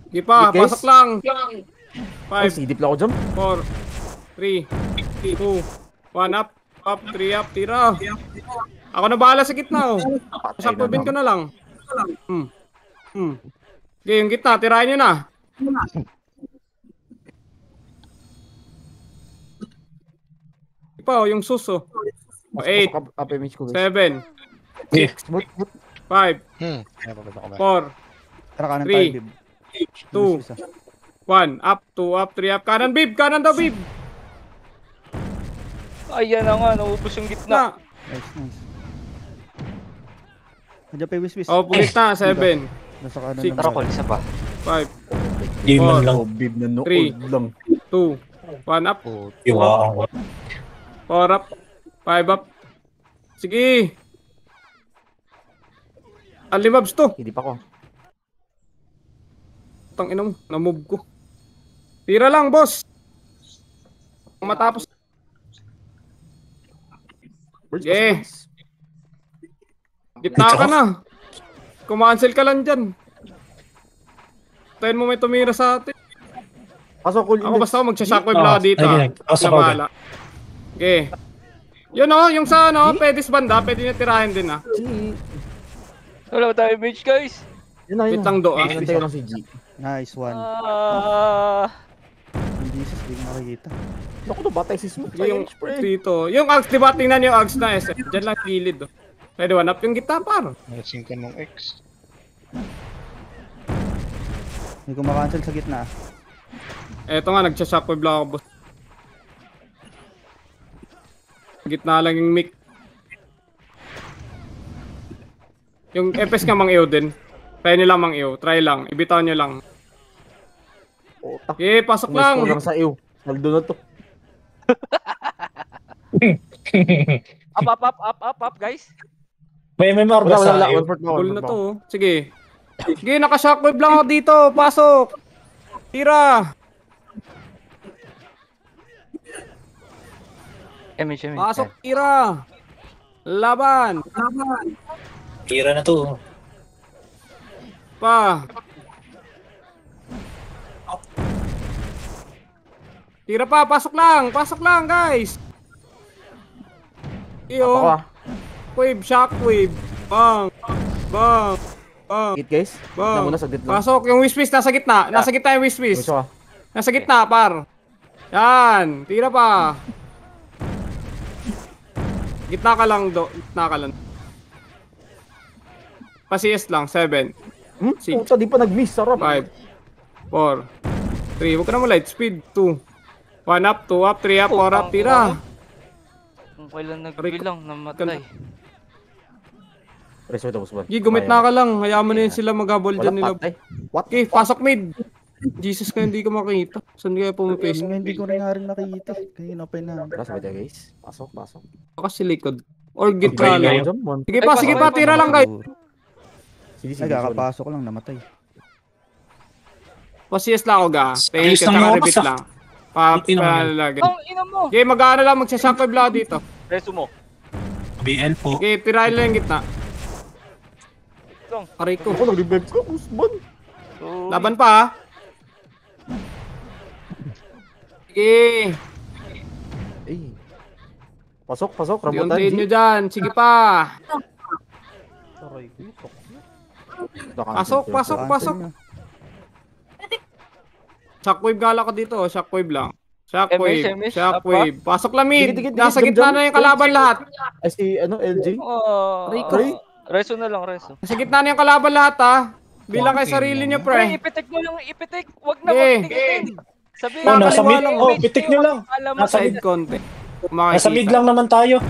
Sige pa, Yes. pasok lang. Ay, 5, sidip lang ako dyan. 4, 3, 2, 1 up, 3 up, tira. Ako na bahala sa gitna, oh. Shockwave ko na lang. Okay, yung gitna, tirahin nyo na. Pa, oh, yung suso. 8, Up image ko guys. 7, Smooth. 5, Napapasa ko ba? 4, Tara kanan Three. tayo, Bib. 2, Isa. 1, up, 2 up, 3 up. Kanan, Bib! Kanan daw, Bib! Ayan na nga, naubos yung gitna. Na. Nice. Nandiyan pa yung wiswis. Oh, pulit na, 7, Nasa kanan Six. ng Tara, call, isa pa. 5, Game man lang. Oh, bib na nood 3. lang. 2, 1 up, Iwa. 4 up, 5 up. Sige! Alimabs to. Hindi pa ko. Tang ina mo, na-move ko. Tira lang, boss. Matapos. Gitna ka na. Kumancel ka lang dyan. Tayin mo may tumira sa atin. Pasok cool. Ako basta ako magsha-shockwave lang ako dito. Pasok Na ako. bahala. Okay. Yun o, yung sa ano, Pedis banda, pwede niya tirahin din ah. Wala ba tayo bitch, guys? Yun na, yun Wait lang do ah. Nantay ko lang si G. Nice one. Hindi sa hindi makikita. Naku, nabatay si Smooth. Yung dito. Yung Ags, di ba tingnan yung Ags na SF? Diyan lang gilid oh. Pwede one up yung gitna par. Nalasing ka ng X. May kumakancel sa gitna. Eto nga, nagsha-shockwave lang ako boss. Gitna lang yung mic. Yung FS nga mang iyo din. Try nyo lang mang iyo. Try lang. Ibitaw nyo lang. Puta. Okay, pasok May lang. score lang sa iyo. Saldo na to. Up, guys. May mark ba sa Wala. iyo? 1 mo. Cool na to. Oh. Sige. Sige, naka-shockwave lang ako dito. Pasok. Tira. MH. Pasok, tira. Laban. Tira na to. Pa. Tira pa, pasok lang guys. Ako Iyo, ah. wave, shockwave. Bang, bang, bang, Hit guys. Na bang. muna saglit lang. Pasok, yung wiswis nasa gitna. Nasa gitna yung wiswis. Gusto ka. Nasa gitna, par. Yan, tira pa. Gitna ka lang, gitna ka lang. Pa-CS lang, 7, Six. Puta, di pa nag-miss. Sarap. 5, 4, 3, huwag ka na mo light speed, 2, 1 up, 2 up, 3 up, 4 up, tira. Kung kailan nagbilang, namatay. Reso ito, boss. Gi, gumit na ka lang, hayaan mo na yun sila mag-habol dyan nila. Wala patay. What? Okay, pasok mid. Jesus ka, hindi ko makita. Saan kaya pumipis? Yung hindi ko rin nga rin nakikita. Kanina pa na. Tara, sabay tayo guys. Pasok. Kasi likod. Or gitna Okay, lang. Jump, Sige pa, tira lang guys. Sige, Ay, kakapasok lang, namatay. Pasiyas lang ako ga. Thank Ayos you, lang tsaka lumabas, repeat ah. lang. Ina mo yan. Palalagay. Ang ina mo! Okay, mag-ano lang, magsashockwave lang ako dito. Reso mo. BL po. Okay, tirahin lang yung gitna. Aray ko. Ako, nag-revive ko. Usman. Laban pa ha. Sige. Eh. Pasok, rambutan, Diyon nyo G. dyan. Sige pa. Aray ko, sok. Pasok. Cancel nyo. Shockwave gala ko dito. Shockwave lang. Shockwave. MS, Shockwave. Pasok lang mid. Dikit, Nasa jump, gitna jump. na yung kalaban lahat. Ay, si, LG? Reso na lang, reso. Nasa gitna na yung kalaban lahat ha. Bilang kay sarili nyo Pre, pre. ipitik mo lang, ipitik. Wag na, Eh. wag tigitin. Sabihin Oh, mo, nasa mid. lang. Oh, pitik nyo lang. alam mo, Nasa Side mid. konti. Nasa mid lang naman tayo.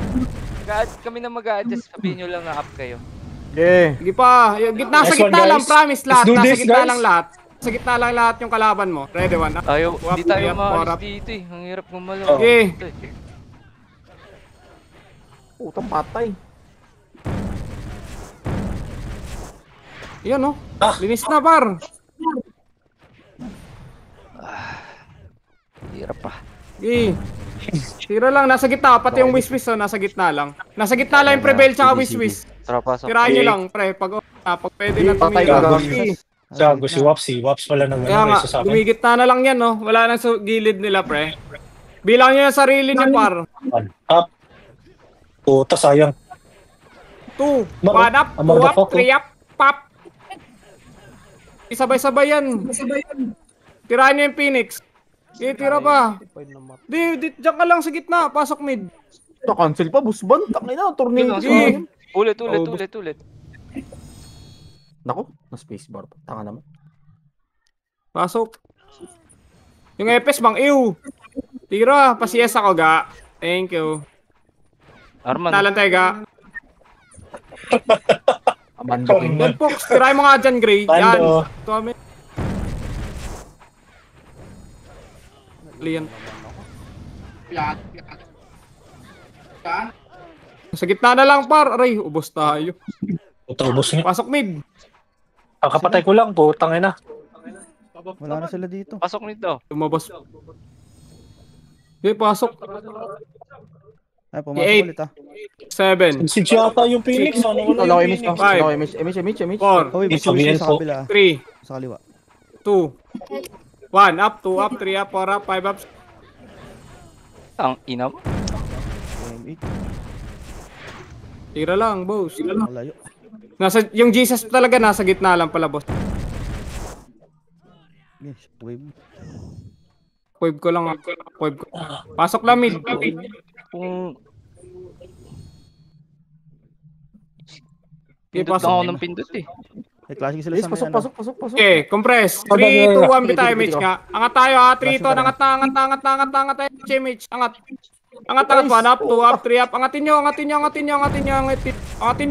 kami na mag-a-adjust. Sabihin nyo lang na up kayo. Yeah. Sige pa. Yung gitna sa Nice one, gitna lang. guys. Promise lahat. Let's do Nasa this, gitna guys. lang lahat. Sa gitna lang lahat yung kalaban mo. Ready one. Ayaw, Wap, di tayo yap, maalis warap. dito eh. Ang hirap gumalaw. Okay. Ito eh. Putang patay. Yan oh. Linis na par. Hirap pa. Okay. Tira lang. Nasa gitna. Pati yung wiswis oh. Nasa gitna lang. Nasa gitna lang yung prevail tsaka wiswis. Tara, pasok. Tirahan nyo lang pre. Pag pwede na Patay tumigil. ka. Okay. Gago si Waps. Si Waps pala nang Kaya nga, reso sa akin. dumigit na lang yan, no? Wala nang gilid nila, pre. Bilang nyo yung sarili nyo, par. Up. Puta, sayang. 2, Mar- 1 up, 2 up, motherfucker. 3 up, pop. Sabay-sabay yan. Tirahan nyo yung Phoenix. Tira pa. Di, dyan ka lang sa gitna. Pasok mid. Na-cancel pa, busban. Takay na, tornado. Sige. Ulit. Nako, na-spacebar pa. Taka naman. Pasok. Yung Epes, mang ew. Tira, pasiyas ako, ga. Thank you. Arman. Talantay, ga. Abando king. Yan, Fox. Tirahin mo nga dyan, Gray. Yan. Bando. Tome. Lian. Sa gitna na lang, par. Aray, ubos tayo. Puta, ubos nga. Pasok mid. Kakapatay ko lang. Putang ina. Wala na sila dito. Pasok nito. Lumabas. Okay, pasok. Ay, pumasok Eight. ulit ah. 7, Si Chata yung Phoenix. Ano Wala wala ko yung image Phoenix? pa. Five. Wala ko image. 4, Oh, may Sabihin switch sa po. kabila. 3, Sa kaliwa. 2, 1, up, 2 up, 3 up, 4 up, 5 up. Ang ina mo. M8. Tira lang, boss. Malayo. Yung Jesus talaga nasa gitna lang pala, boss. Yes, wave. Wave ko lang. Wave ko. Pasok lang mid. Kung Okay, pindot pasok. lang ako ng pindot eh. May classic sila Yes, sa may pasok, ano. pasok. Okay, compress. 3, 2, 1, bitaw image nga. Angat tayo ha. 3, 2, angat tayo. Image. Angat. Angat, 1 up, 2 up, 3 up. Angatin nyo,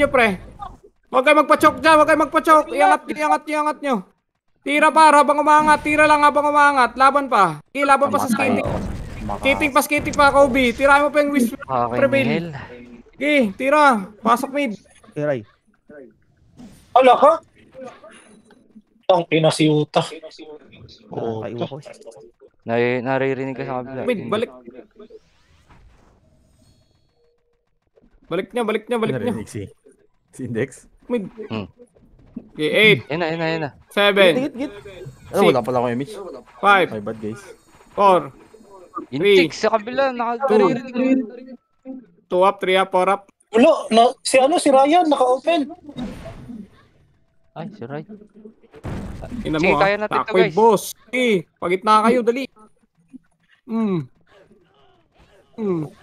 pre. Huwag kayo magpa-choke dyan, Iangat nyo. Tira pa, habang umangat. Tira lang habang umangat. Laban pa. Laban pa sa skating. Skating pa, Kobe. Tirahin mo pa yung wish. Prevail. Okay, tira. Pasok mid. Ray. Wala ka? Ang ina si Uta. Nakaiwa ko eh. Naririnig ka sa kabila. Mid, balik. Balik nyo. Narinig si Index. Mid. Hmm. Okay, 8, Yan na. 7, Git. Ano, wala pala ko image. 5, My bad, guys. 4, Intik sa kabila. Naririnig. 2 up, 3 up, 4 up. Wala. Si Ryan naka-open. Ay, si Ray. Ina Sige, mo kaya natin to, Shockwave, guys. boss. Pagitna kayo, dali.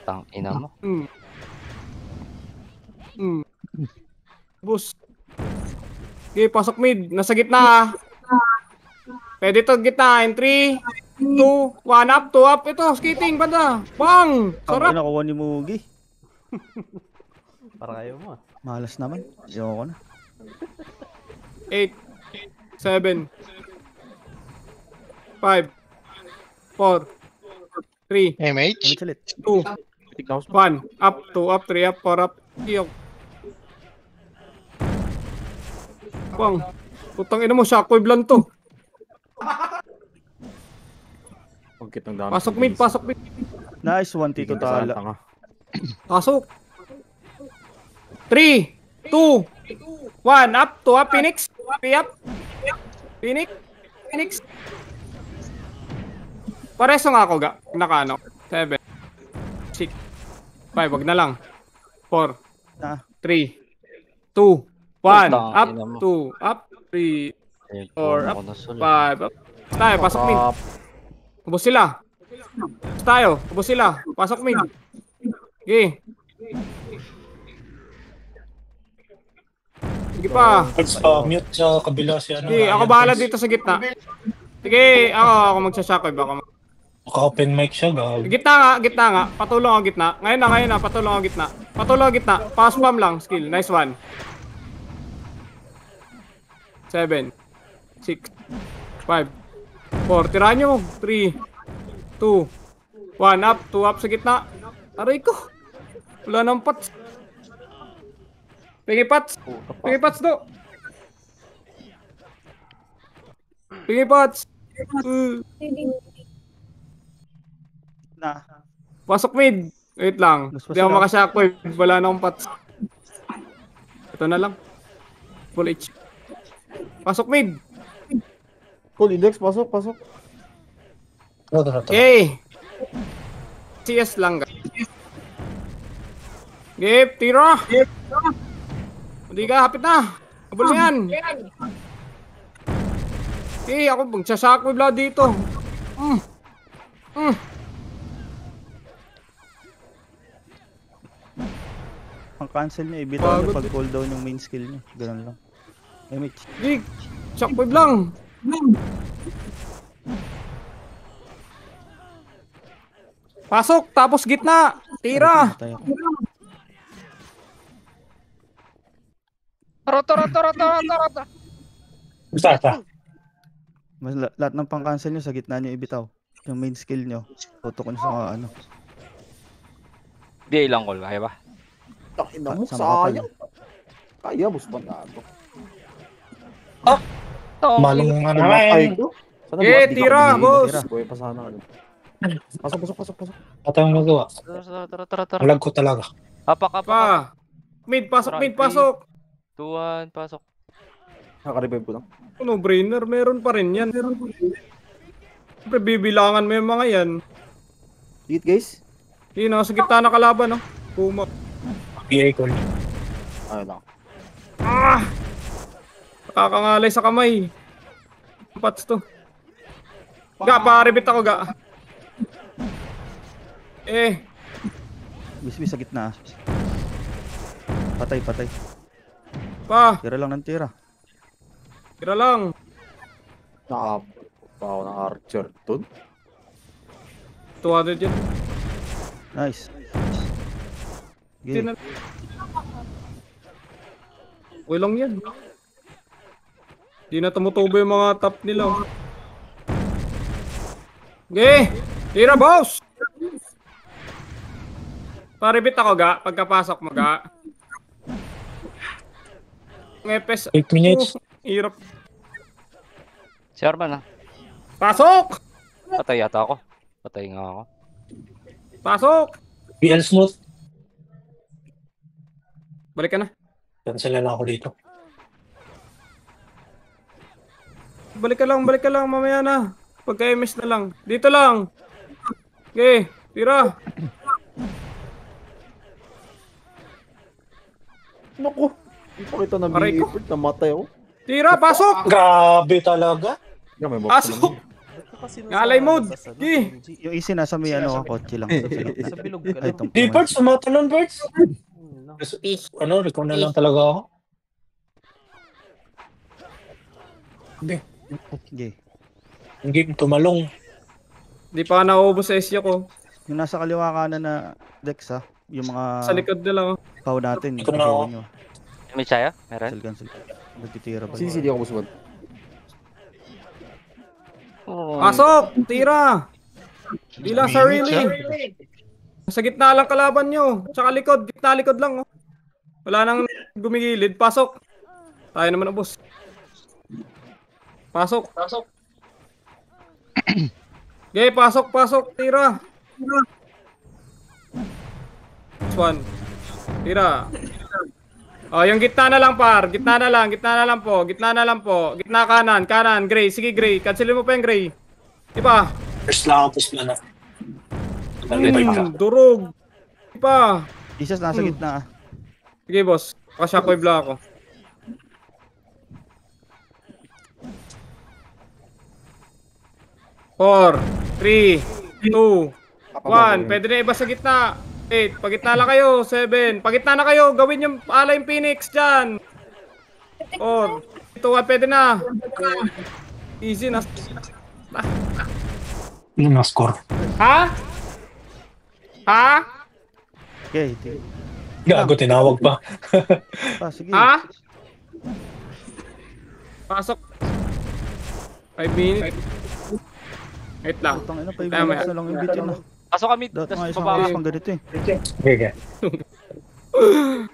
Tang ina mo. Boss. Okay, pasok mid. Nasa gitna. Pwede to gitna. In 3, 2, 1 up, 2 up. Ito, skating, banda. Bang! Ang Sarap. nakuha ni Mugi. Para kayo mo. Malas naman. Ayoko na. 8, 7, 5, 4, 3, MH? Ulit ulit. 2, 1, up, 2 up, 3 up, 4 up. Iyok. Bang. Putang ina mo, shockwave lang to. Pagkit ng dami. Pasok mid, pasok mid. Nice, 1T2 tala. Pasok. 3, 2, 1, up, to up, Phoenix. Up. Phoenix. Pareso nga ako, ga. Nakano. 7, 6, 5, wag na lang. 4, 3, 2, 1, up, 2, up, 3, 4, up, 5, up. Tayo, pasok mid. Ubos sila. Ubos sila. Pasok mid. Okay. Sige pa. Mute sa kabila si ano. Sige, ako bahala dito sa gitna. Sige, ako magsashockwave. Naka-open mic siya, gag. Gitna nga. Patulong ako gitna. Ngayon na, patulong ako gitna. Pass spam lang, skill. Nice one. 7, 6, 5, 4. Tirahan nyo. 3, 2, 1. Up, 2 up sa gitna. Aray ko. Wala nang pats. Pingi pats do. Pingi pats. Pasok mid. Wait lang. Hindi ako makashockwave. Wala na akong pats. Ito na lang. Full H. Pasok mid. Full index, pasok. Okay. CS lang. Gip, tira. Hindi ka, hapit na. Abol na yan. Okay, ako magsashockwave lang dito. Ang cancel niya, ibitaw niya pag cooldown yung main skill niya. Ganun lang. Image. Gig, shockwave lang. Pasok, tapos gitna. Tira. Roto. Basta. Lahat ng pang-cancel nyo sa gitna nyo ibitaw. Yung main skill nyo. Tutok nyo sa mga ano. Di ilang call, kaya ba? Takina mo, Sa sayang. Kaya, boss ba na ito? Malong ano Ay eh. ko. Tira, boss. Buhay pa sana. Pasok. At ang magawa. Tara. Malag ko talaga. Apak. Mid, pasok. 2-1, pasok. Naka-revive ko lang. No brainer, meron pa rin yan. Siyempre, bibilangan mo yung mga yan. Hit guys. Yun, nasa gitna na kalaban, no? Puma. PA call. Ayun lang. Nakakangalay sa kamay. Pats to. Ga, pakaribit ako, ga. Bisbis sa gitna. Patay. Tira lang ng tira. Tira lang. Nakapaw ng archer dun. 200 yan. Nice. Okay lang yan. Di na tumutubo yung mga top nila. Okay. Tira, boss. Paribit ako, ga. Pagkapasok mo, ga. Ngepes. 8 minutes. Hirap. Si Arman, Pasok! Patay yata ako. Patay nga ako. Pasok! BL smooth. Balik ka na. Cancel na lang ako dito. Balik ka lang. Mamaya na. Pagka-MS na lang. Dito lang. Okay. Tira. Naku. Hindi pa kita Aray ko. na namatay ako. Tira, pasok! Grabe talaga. Pasok! Ngalay mode! Okay. Yung easy nasa may ano, kotse lang. Sa bilog ka lang. Di birds, sumatalon birds. Ano, recall na lang talaga ako. Hindi. Okay. Yung game tumalong. Di pa nauubos sa SY ko. Yung nasa kaliwa kanan na Dex ha. Yung mga Sa likod na lang. pau natin. Ito na ako. May chaya? Meron? Cancel. Nagtitira ba? Sisi di ako busbad. Pasok! Tira! Di lang sarili. Sa gitna lang kalaban nyo. Tsaka likod. Gitna likod lang. Oh. Wala nang gumigilid. Pasok. Tayo naman ang boss. Pasok. Okay, pasok. Tira. This one. Tira. Oh, yung gitna na lang, par. Gitna na lang po. Gitna kanan. Gray. Sige, Gray. Cancelin mo pa yung Gray. Diba? First lang ako, tapos na. Durog. Diba? Jesus, nasa gitna. Sige, boss. Shockwave lang ako. Four, 3, 2, 1. Pwede na iba sa gitna. 8. Pagitna lang kayo. 7. Pagitna na kayo. Gawin yung ala yung Phoenix dyan. 4, 2, 1. Pwede na. Easy na. Ano na score? Ha? Okay, Gago, tinawag pa. sige. Ha? Pasok. 5 minutes. Wait lang. Putang ina, 5 Tama. minutes na lang yung bitin na. Pasok kami. Dapat Tas nga isang baba. oras pang ganito eh. Okay.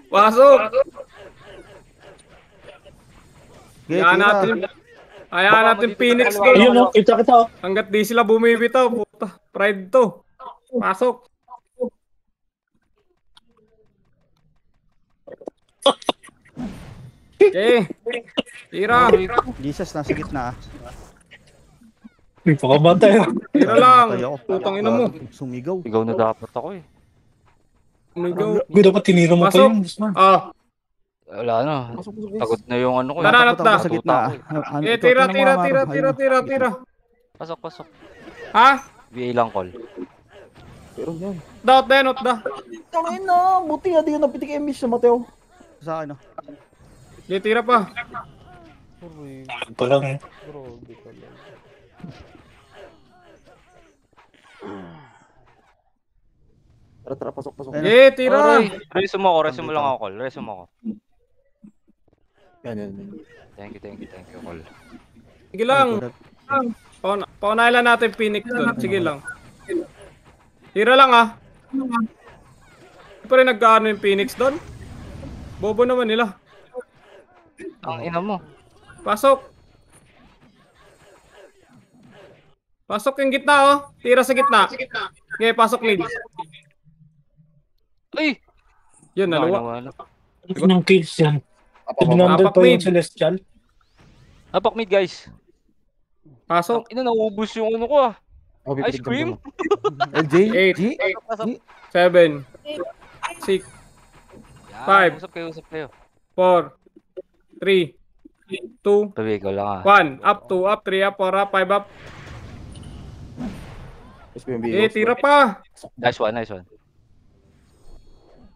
Pasok. Okay, Hayaan natin Phoenix go. Ayun, no? Kita. Oh. Hanggat di sila bumibitaw. Puta. Pride to. Pasok. Okay. Tira. Jesus, nasa gitna. May pakamatay. Tira lang. Patay ako. Putang ina mo. Sumigaw. Ikaw na dapat ako eh. Sumigaw. Gue dapat tinira mo pa Pasok. yun, Guzman. Wala na. Pagod na yung ano ko. Nananat na. Sa gitna. Tira. Pasok. Ha? VA lang call. Pero yan. Dot na. Tangin na. Buti nga di ka napitik yung miss na Mateo. Sa akin, no? Okay, tira pa. Ano pa lang eh. Tara, pasok. Okay, tira. Resume mo lang ako call. Resume ako. Yan. Thank you call. Sige lang. Paunahin lang natin Phoenix doon. Sige lang. Tira lang ah. Hindi pa rin nagkaano yung Phoenix doon. Bobo naman nila. Ang ina mo. Pasok yung gitna oh. Tira sa gitna. Okay, pasok mid. Ay! Yun, naluwa. Ng kills yan. Pinandal pa yung Celestial. Apak mid guys. Pasok. Ina, naubos yung ano ko ah. Ice cream? LJ? 8, 7, 6, 5, Usap kayo. 4, 3, 2, Tabi, ikaw lang ah. 1. Up, 2, up, 3, up, 4, up, 5, up. Tira pa. Nice one.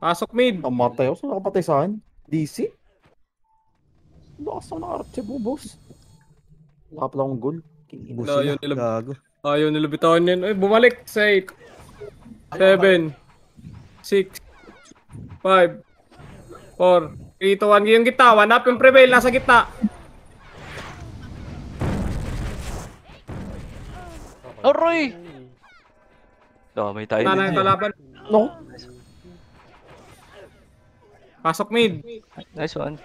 Pasok mid. Namatay ako. Saan nakapatay sa akin? DC? Lakas na naka-archive mo, boss. Nakapala akong goal. Ayaw nila bitawan yun. Ay, bumalik. 8, 7, 6, 5, 4, 3, 2, 1. Yung gitna. 1 up yung prevail. Nasa gitna. Aroy! Damay tayo Wala na yung kalaban. No? Pasok mid. Nice one.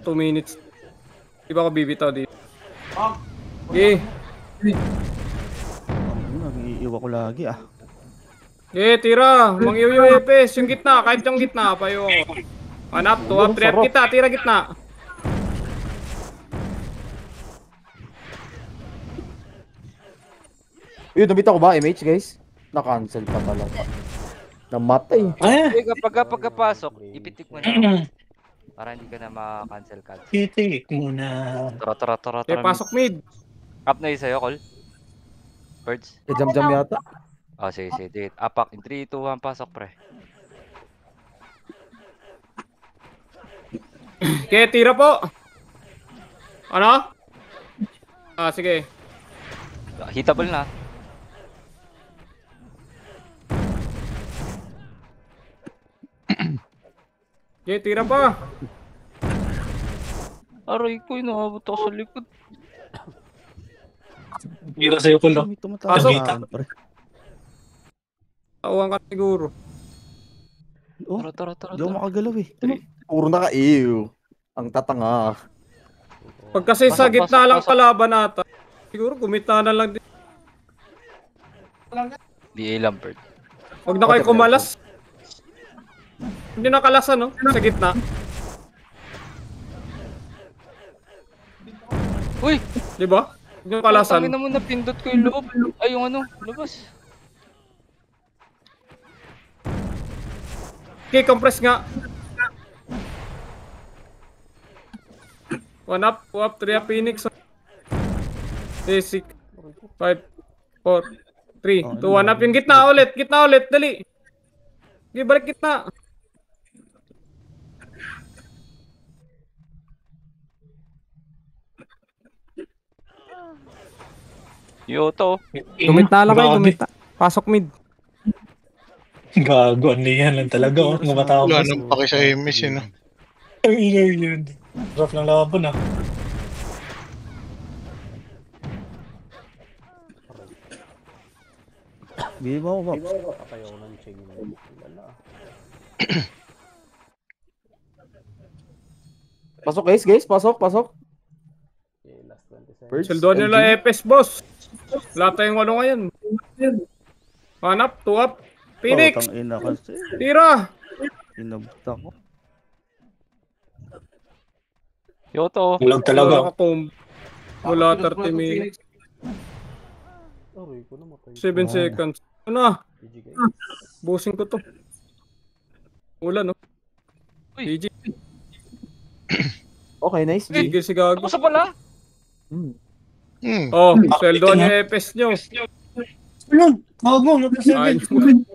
2 minutes. Di ba ako bibitaw dito? Okay. Nag-iiwa ko lagi ah. Okay, tira. Mang-iw yung EPS. Yung gitna. Kahit yung gitna. Payo ako. 1 up, 2 up, 3 up. Kita. Tira gitna. Yun, nabita ko ba, MH, guys? Na-cancel pa talaga. Namatay. Kapag pasok, ipitik mo na. Para hindi ka na ma-cancel. Titik muna. Tara. Okay, pasok mid. Up na yung sa'yo, call. Birds. Jam yata. Sige. Apak. In 3, 2, 1, pasok, pre. Okay, tira po. Ano? Sige. Hitable na. Okay, tira pa. Aray ko, inaabot ako sa likod. Tira sa'yo ko lang. Pasok. Pre. Tauhan ka siguro. Oh, Tara. di ako makagalaw eh. Puro naka-ew. Ang tatanga. Pag kasi sa Pasok, gitna pasok, lang pasok. kalaban ata. Siguro gumita na lang din. BA Lampert. Huwag na kayo kumalas. Hindi nakalasan, no? Sa gitna. Uy! Di ba? Huwag nyo kalasan. Tangin naman napindot ko yung loob. Ay, yung ano, labas. Okay, compress nga. 1 up, 2 up, 3 up, Phoenix. 6, 5, 4, 3, 2, 1 up. Yung gitna ulit, dali. Okay, balik gitna. Yoto. Gumita lang kayo, Grabe. gumita. Pasok mid. Gago, ano yan lang talaga, oh. Ang matapos. Wala nang paki sa MS yun. Ang ilaw yun. Rough ng laban, ah. Bili mo ako, Pops. Patay ako ng chain. Wala. Pasok guys, pasok. Okay, last 20 seconds. Birds, Sildoan nila LG. Epes, boss. Wala tayong ano ngayon. 1 up, 2 up. Phoenix, Tang ina kasi. tira. Inabta ko. Yoto. Ulag Wala talaga. ka kung wala 30 minutes. Aroy ko namatay. 7 seconds. Ano? GG guys. Busing ko to. Ulan, no? Uy. GG. Okay, nice, G. Sige, si Gago. Ako sa pala. Hmm. Oh, sweldo niya Epes nyo. Ayun, gago, Ayun. nag-7.